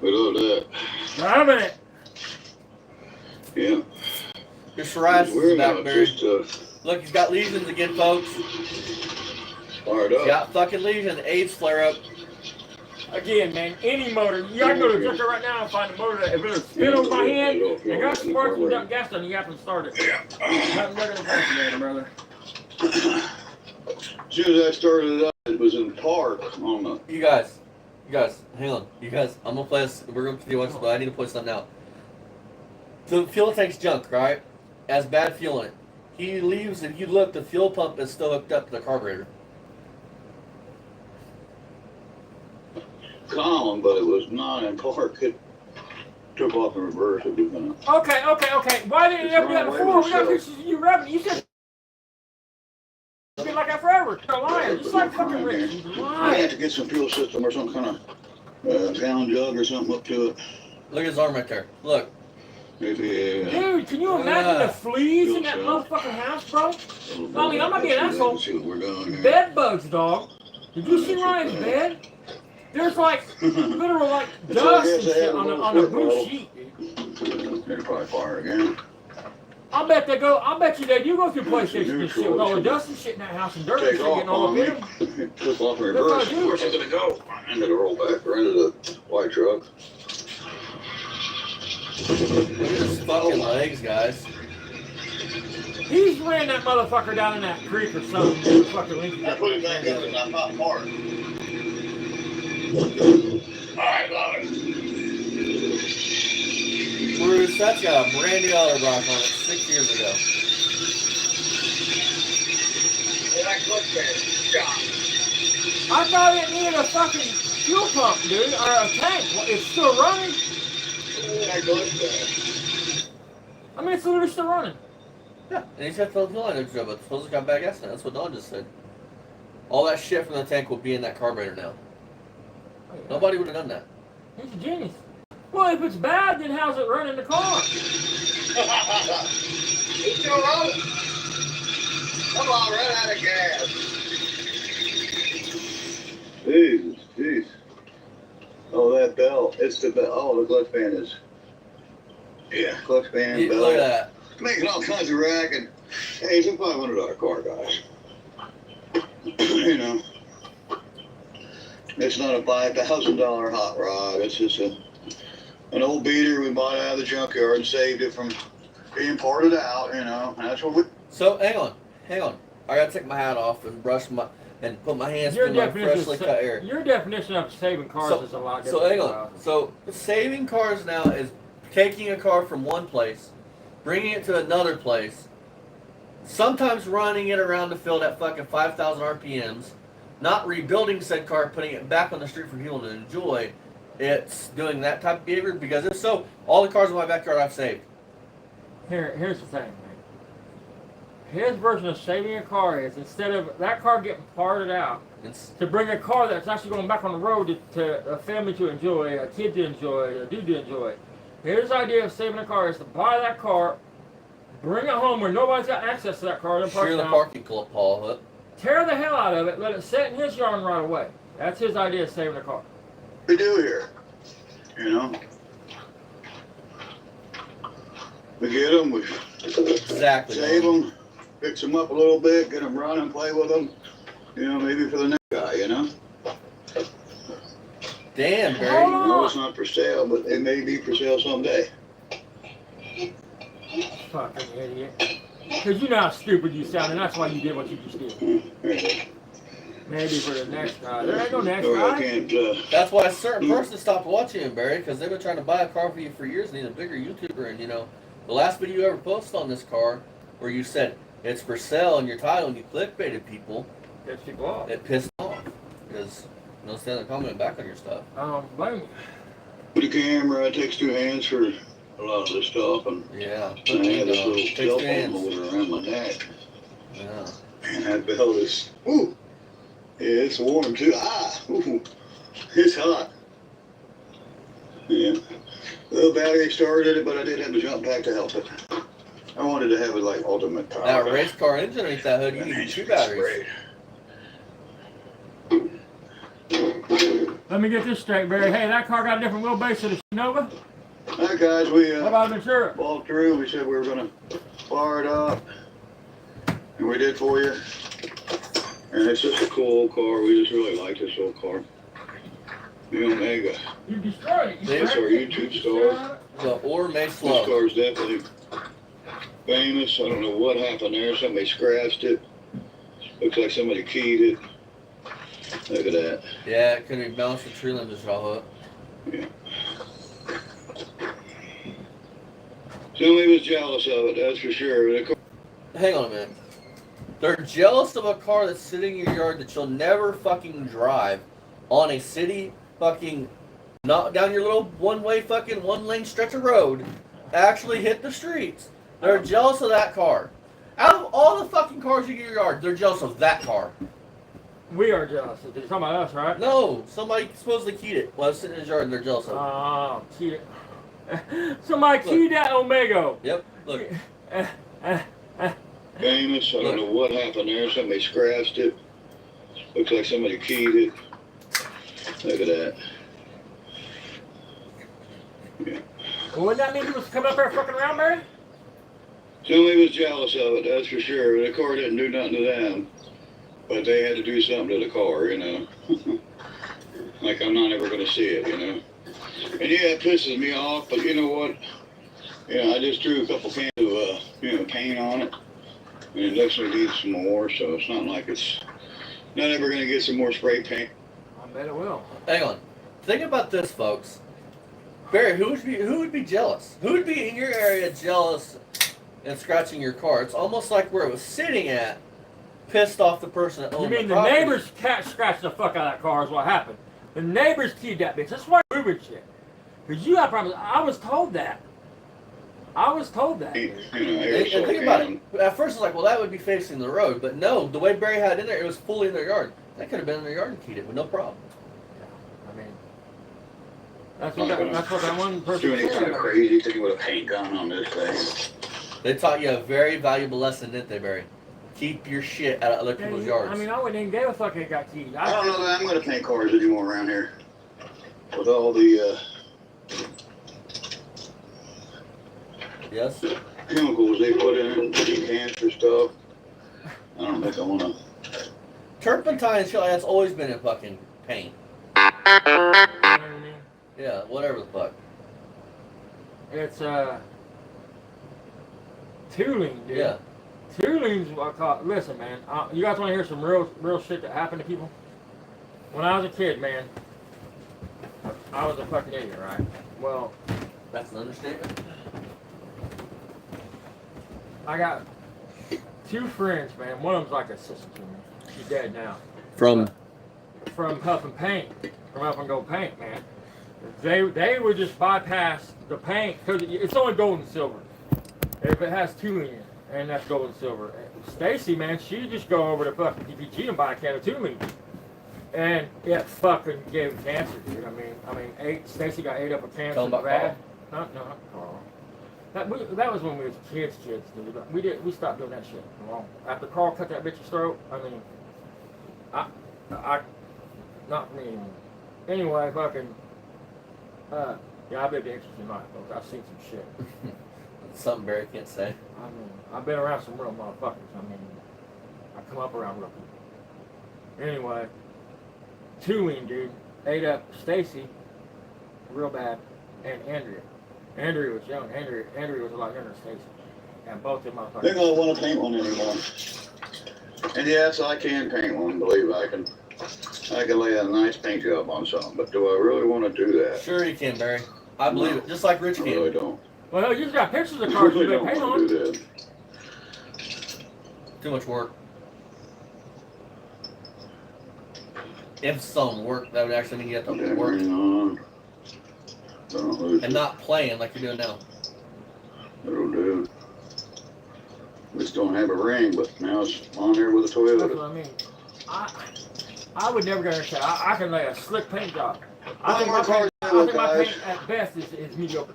[SPEAKER 3] we love that.
[SPEAKER 2] Driving it.
[SPEAKER 3] Yeah.
[SPEAKER 1] Your psoriasis
[SPEAKER 3] We're
[SPEAKER 1] is back,
[SPEAKER 3] not
[SPEAKER 1] Barry.
[SPEAKER 3] just
[SPEAKER 1] Look, he's got lesions again, folks.
[SPEAKER 3] fired
[SPEAKER 1] He's
[SPEAKER 3] up.
[SPEAKER 1] got fucking lesions. AIDS flare up.
[SPEAKER 2] Again, man, any motor, you gotta go to the junkyard right now and find a motor that if it'll spin over my hand and got sparks and got gas on, you have to start it. Nothing better than fascinating, brother.
[SPEAKER 3] As soon as I started it up, it was in park on the.
[SPEAKER 1] You guys, hang on. You guys, I'm gonna play this. We're gonna continue watching, but I need to play something out. The fuel tank's junk, right? Has bad fuel in it. He leaves, and you look, the fuel pump is still hooked up to the carburetor.
[SPEAKER 3] Column, but it was not in park. It took off in reverse. It was gonna.
[SPEAKER 2] Okay. Why didn't you ever do that
[SPEAKER 3] It's
[SPEAKER 2] before?
[SPEAKER 3] wrong
[SPEAKER 2] We got
[SPEAKER 3] way
[SPEAKER 2] pictures of you revving. You just been like that forever. You're a liar. Just like fucking Rich. He's a
[SPEAKER 3] I
[SPEAKER 2] liar.
[SPEAKER 3] had to get some fuel system or some kind of gallon jug or something up to it.
[SPEAKER 1] Look at his arm right there. Look.
[SPEAKER 3] Maybe.
[SPEAKER 2] Dude, can you imagine the fleas in that motherfucking house, bro? I mean, I'm not being an asshole.
[SPEAKER 3] See what we're doing here.
[SPEAKER 2] Bed bugs, dog. Did you see Ryan's bed? There's like literal like dust and shit on the blue sheet, dude.
[SPEAKER 3] They're probably fire again.
[SPEAKER 2] I bet you they do go through PlayStation and shit with all the dust and shit in that house and dirt and
[SPEAKER 3] Take
[SPEAKER 2] shit
[SPEAKER 3] off
[SPEAKER 2] getting all
[SPEAKER 3] on
[SPEAKER 2] up
[SPEAKER 3] me.
[SPEAKER 2] in them.
[SPEAKER 3] Took off in
[SPEAKER 2] That's
[SPEAKER 3] reverse.
[SPEAKER 2] what I do.
[SPEAKER 3] Where's it gonna go? Into the rollback or into the white truck.
[SPEAKER 1] Look at his fucking legs, guys.
[SPEAKER 2] He's ran that motherfucker down in that creek or something. Dude, fucking Lincoln.
[SPEAKER 3] I put it back up and I'm not apart. Alright, love it.
[SPEAKER 1] Bruce, that's got a brand new auto block on it 6 years ago.
[SPEAKER 3] Yeah, that clutch band.
[SPEAKER 2] I thought it needed a fucking fuel pump, dude, or a tank. It's still running.
[SPEAKER 3] That clutch band.
[SPEAKER 2] I mean, it's literally still running.
[SPEAKER 1] Yeah, and he's got the fuel line extra, but suppose it's got bad gas in it. That's what Don just said. All that shit from the tank will be in that carburetor now.
[SPEAKER 2] Oh, yeah.
[SPEAKER 1] Nobody would have done that.
[SPEAKER 2] He's a genius. Well, if it's bad, then how's it running the car?
[SPEAKER 3] It's still rolling. Come on, run out of gas. Jeez. Oh, that belt. It's the belt. Oh, the clutch band is. Yeah, clutch band, belt.
[SPEAKER 1] Look at that.
[SPEAKER 3] Making all kinds of racket. Hey, it's a $500 car, guys. You know. It's not a $5,000 hot rod. It's just an old beater we bought out of the junkyard and saved it from being parted out, you know. That's what we.
[SPEAKER 1] So, hang on. I gotta take my hat off and put my hands in my freshly cut air.
[SPEAKER 2] Your definition of saving cars is a lot different.
[SPEAKER 1] So, hang on. So, saving cars now is taking a car from one place, bringing it to another place, sometimes running it around the field at fucking 5,000 RPMs, not rebuilding said car, putting it back on the street for people to enjoy. It's doing that type of behavior, because if so, all the cars in my backyard I've saved.
[SPEAKER 2] Here's the thing, man. His version of saving a car is, instead of that car getting parted out, to bring a car that's actually going back on the road to a family to enjoy, a kid to enjoy, a dude to enjoy. His idea of saving a car is to buy that car, bring it home where nobody's got access to that car, then park
[SPEAKER 1] Sure,
[SPEAKER 2] it
[SPEAKER 1] the
[SPEAKER 2] out,
[SPEAKER 1] parking Paul up.
[SPEAKER 2] tear the hell out of it, let it sit in his yard right away. That's his idea of saving a car.
[SPEAKER 3] We do here, you know. We get them, we
[SPEAKER 1] Exactly.
[SPEAKER 3] save them, fix them up a little bit, get them running, play with them, you know, maybe for the next guy, you know.
[SPEAKER 1] Damn,
[SPEAKER 3] I
[SPEAKER 1] Barry.
[SPEAKER 3] know it's not for sale, but it may be for sale someday.
[SPEAKER 2] Fucking idiot. Because you know how stupid you sound, and that's why you did what you just did. Maybe for the next guy. There ain't no next
[SPEAKER 3] Or I
[SPEAKER 2] guy.
[SPEAKER 3] can't,
[SPEAKER 1] That's why a certain person stopped watching him, Barry, because they've been trying to buy a car for you for years and he's a bigger YouTuber. And, you know, the last video you ever posted on this car where you said it's for sale in your title and you clickbaited people,
[SPEAKER 2] Piss people off.
[SPEAKER 1] it pissed off. Because no standing commenting back on your stuff.
[SPEAKER 2] I don't blame you.
[SPEAKER 3] put a camera, it takes 2 hands for a lot of this stuff, and
[SPEAKER 1] Yeah.
[SPEAKER 3] I have this little
[SPEAKER 1] Takes
[SPEAKER 3] cell
[SPEAKER 1] 2
[SPEAKER 3] phone
[SPEAKER 1] hands.
[SPEAKER 3] holder around my neck.
[SPEAKER 1] Yeah.
[SPEAKER 3] And that belt is, ooh, Yeah, it's warm too. Ooh, it's hot. Yeah. The battery started it, but I did have to jump back to help it. I wanted to have it like ultimate power.
[SPEAKER 1] Now, a race car engine ain't that hood. You need 2 batteries.
[SPEAKER 2] Let me get this straight, Barry. Hey, that car got a different wheelbase to the Nova?
[SPEAKER 3] Alright, guys, we
[SPEAKER 2] What about the insurance?
[SPEAKER 3] walked through. We said we were going to fire it up. And we did for you. And it's just a cool car. We just really like this old car. The Omega.
[SPEAKER 2] You destroyed it.
[SPEAKER 3] That's our YouTube star.
[SPEAKER 1] The
[SPEAKER 3] This
[SPEAKER 1] ormayslow.
[SPEAKER 3] car's definitely famous. I don't know what happened there. Somebody scratched it. Looks like somebody keyed it. Look at that.
[SPEAKER 1] Yeah, it could be bounced the tree limb just all up.
[SPEAKER 3] Yeah. Somebody was jealous of it, that's for sure.
[SPEAKER 1] Hang on a minute. They're jealous of a car that's sitting in your yard that you'll never fucking drive on a city fucking, not down your little one-way fucking one-lane stretch of road, actually hit the streets. They're jealous of that car. Out of all the fucking cars you get in your yard, they're jealous of that car.
[SPEAKER 2] We are jealous. You're talking about us, right?
[SPEAKER 1] No, somebody supposedly keyed it while it's sitting in his yard and they're jealous of it.
[SPEAKER 2] Oh, keyed it. Somebody keyed that Omega.
[SPEAKER 1] Yep, look.
[SPEAKER 3] Famous, I don't know what happened there. Somebody scratched it. Looks like somebody keyed it. Look at that. Yeah.
[SPEAKER 2] Well, wouldn't that mean he was coming up there fucking around, Barry?
[SPEAKER 3] Somebody was jealous of it, that's for sure. The car didn't do nothing to them. But they had to do something to the car, you know. Like I'm not ever going to see it, you know. And yeah, it pisses me off, but you know what? Yeah, I just threw a couple cans of, paint on it. And it definitely needs some more, so it's not like it's not ever going to get some more spray paint.
[SPEAKER 2] I bet it will.
[SPEAKER 1] Hang on. Think about this, folks. Barry, who would be jealous? Who would be in your area jealous and scratching your car? It's almost like where it was sitting at pissed off the person that owned
[SPEAKER 2] You mean
[SPEAKER 1] the
[SPEAKER 2] the
[SPEAKER 1] property.
[SPEAKER 2] neighbors cat scratched the fuck out of that car is what happened. The neighbors keyed that bitch. That's why Ruben shit. Because you got problems. I was told that. I was told that.
[SPEAKER 3] You know,
[SPEAKER 1] And think about it. At first, it's like, well, that would be facing the road. But no, the way Barry had it in there, it was fully in their yard. That could have been in their yard and keyed it with no problem.
[SPEAKER 2] I mean, that's what that one person
[SPEAKER 3] Doing anything kind
[SPEAKER 2] said.
[SPEAKER 3] of crazy thing with a paint gun on this thing.
[SPEAKER 1] They taught you a very valuable lesson, didn't they, Barry? Keep your shit out of other people's yards.
[SPEAKER 2] I mean, I wouldn't even give a fuck if it got keyed.
[SPEAKER 3] I don't know that I'm going to paint cars anymore around here. With all the
[SPEAKER 1] Yes?
[SPEAKER 3] chemicals they put in it, cancer stuff. I don't think I want to.
[SPEAKER 1] Turpentine and shit like that's always been in fucking paint.
[SPEAKER 2] You know what I mean?
[SPEAKER 1] Yeah, whatever the fuck.
[SPEAKER 2] It's tooling, dude.
[SPEAKER 1] Yeah.
[SPEAKER 2] Tooling's what I call. Listen, man. You guys want to hear some real shit that happened to people? When I was a kid, man, I was a fucking idiot, right? Well,
[SPEAKER 1] That's an understatement.
[SPEAKER 2] I got 2 friends, man. One of them's like a sister to me. She's dead now.
[SPEAKER 1] From
[SPEAKER 2] Huffing paint, from Huff and Gold paint, man. They would just bypass the paint because it's only gold and silver. If it has tooling in it, and that's gold and silver. Stacy, man, she'd just go over to fucking DPG and buy a can of tooling, and it fucking gave him cancer, dude. I mean, Stacy got ate up with cancer.
[SPEAKER 1] Tell 'em about
[SPEAKER 2] bad. No, not Carl. That was when we was kids, dude. We stopped doing that shit long. After Carl cut that bitch's throat, I mean, not me. Anyway, fucking, yeah, I've been an interesting life, folks. I've seen some shit.
[SPEAKER 1] something Barry can't say.
[SPEAKER 2] I mean, I've been around some real motherfuckers. I mean, I come up around real people. Anyway, tooling, dude, ate up Stacy real bad, and Andrea. Andrea was young. Andrea was a lot younger than Stacy. And both of them motherfuckers.
[SPEAKER 3] They're going to want to paint one anymore. And yes, I can paint one, believe I can lay a nice paint job on something, but do I really want to do that?
[SPEAKER 1] Sure you can, Barry. I believe it. Just like Rich
[SPEAKER 3] I
[SPEAKER 1] can.
[SPEAKER 3] really don't.
[SPEAKER 2] Well, you just got pictures of
[SPEAKER 3] I
[SPEAKER 2] cars you
[SPEAKER 3] really
[SPEAKER 2] can
[SPEAKER 3] don't
[SPEAKER 2] paint
[SPEAKER 3] want
[SPEAKER 2] on.
[SPEAKER 3] to do that.
[SPEAKER 1] Too much work. Emphasis on work, that would actually mean you have to work
[SPEAKER 3] Hang on. Don't lose
[SPEAKER 1] and
[SPEAKER 3] it.
[SPEAKER 1] not playing like you're doing now.
[SPEAKER 3] It'll do. We just don't have a ring, but now it's on there with a
[SPEAKER 2] That's what
[SPEAKER 3] Toyota.
[SPEAKER 2] I mean. I would never go there and say I can lay a slick paint job. I think
[SPEAKER 3] Our cars
[SPEAKER 2] my
[SPEAKER 3] look
[SPEAKER 2] paint
[SPEAKER 3] guys.
[SPEAKER 2] at best is mediocre.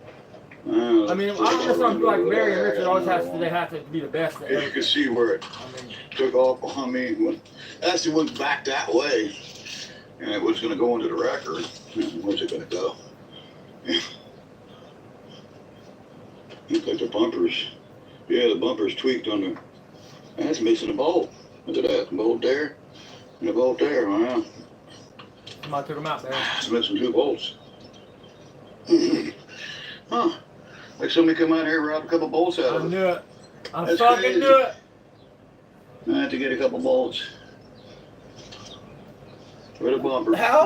[SPEAKER 2] I
[SPEAKER 3] I
[SPEAKER 2] mean, I don't necessarily feel like Barry and Richard always they have to be the best. At
[SPEAKER 3] You can see where it
[SPEAKER 2] I mean,
[SPEAKER 3] took off behind me. When actually went back that way, and it was going to go into the wrecker. Where's it going to go? Looks like the bumpers. Yeah, the bumpers tweaked on the. That's missing a bolt. Look at that bolt there, and a bolt there. Wow.
[SPEAKER 2] somebody took them out there.
[SPEAKER 3] It's missing 2 bolts. Huh. Like somebody come out here and robbed a couple bolts out
[SPEAKER 2] I
[SPEAKER 3] of it.
[SPEAKER 2] knew it. I
[SPEAKER 3] That's
[SPEAKER 2] fucking
[SPEAKER 3] crazy.
[SPEAKER 2] knew it.
[SPEAKER 3] I had to get a couple bolts for the bumper.
[SPEAKER 1] How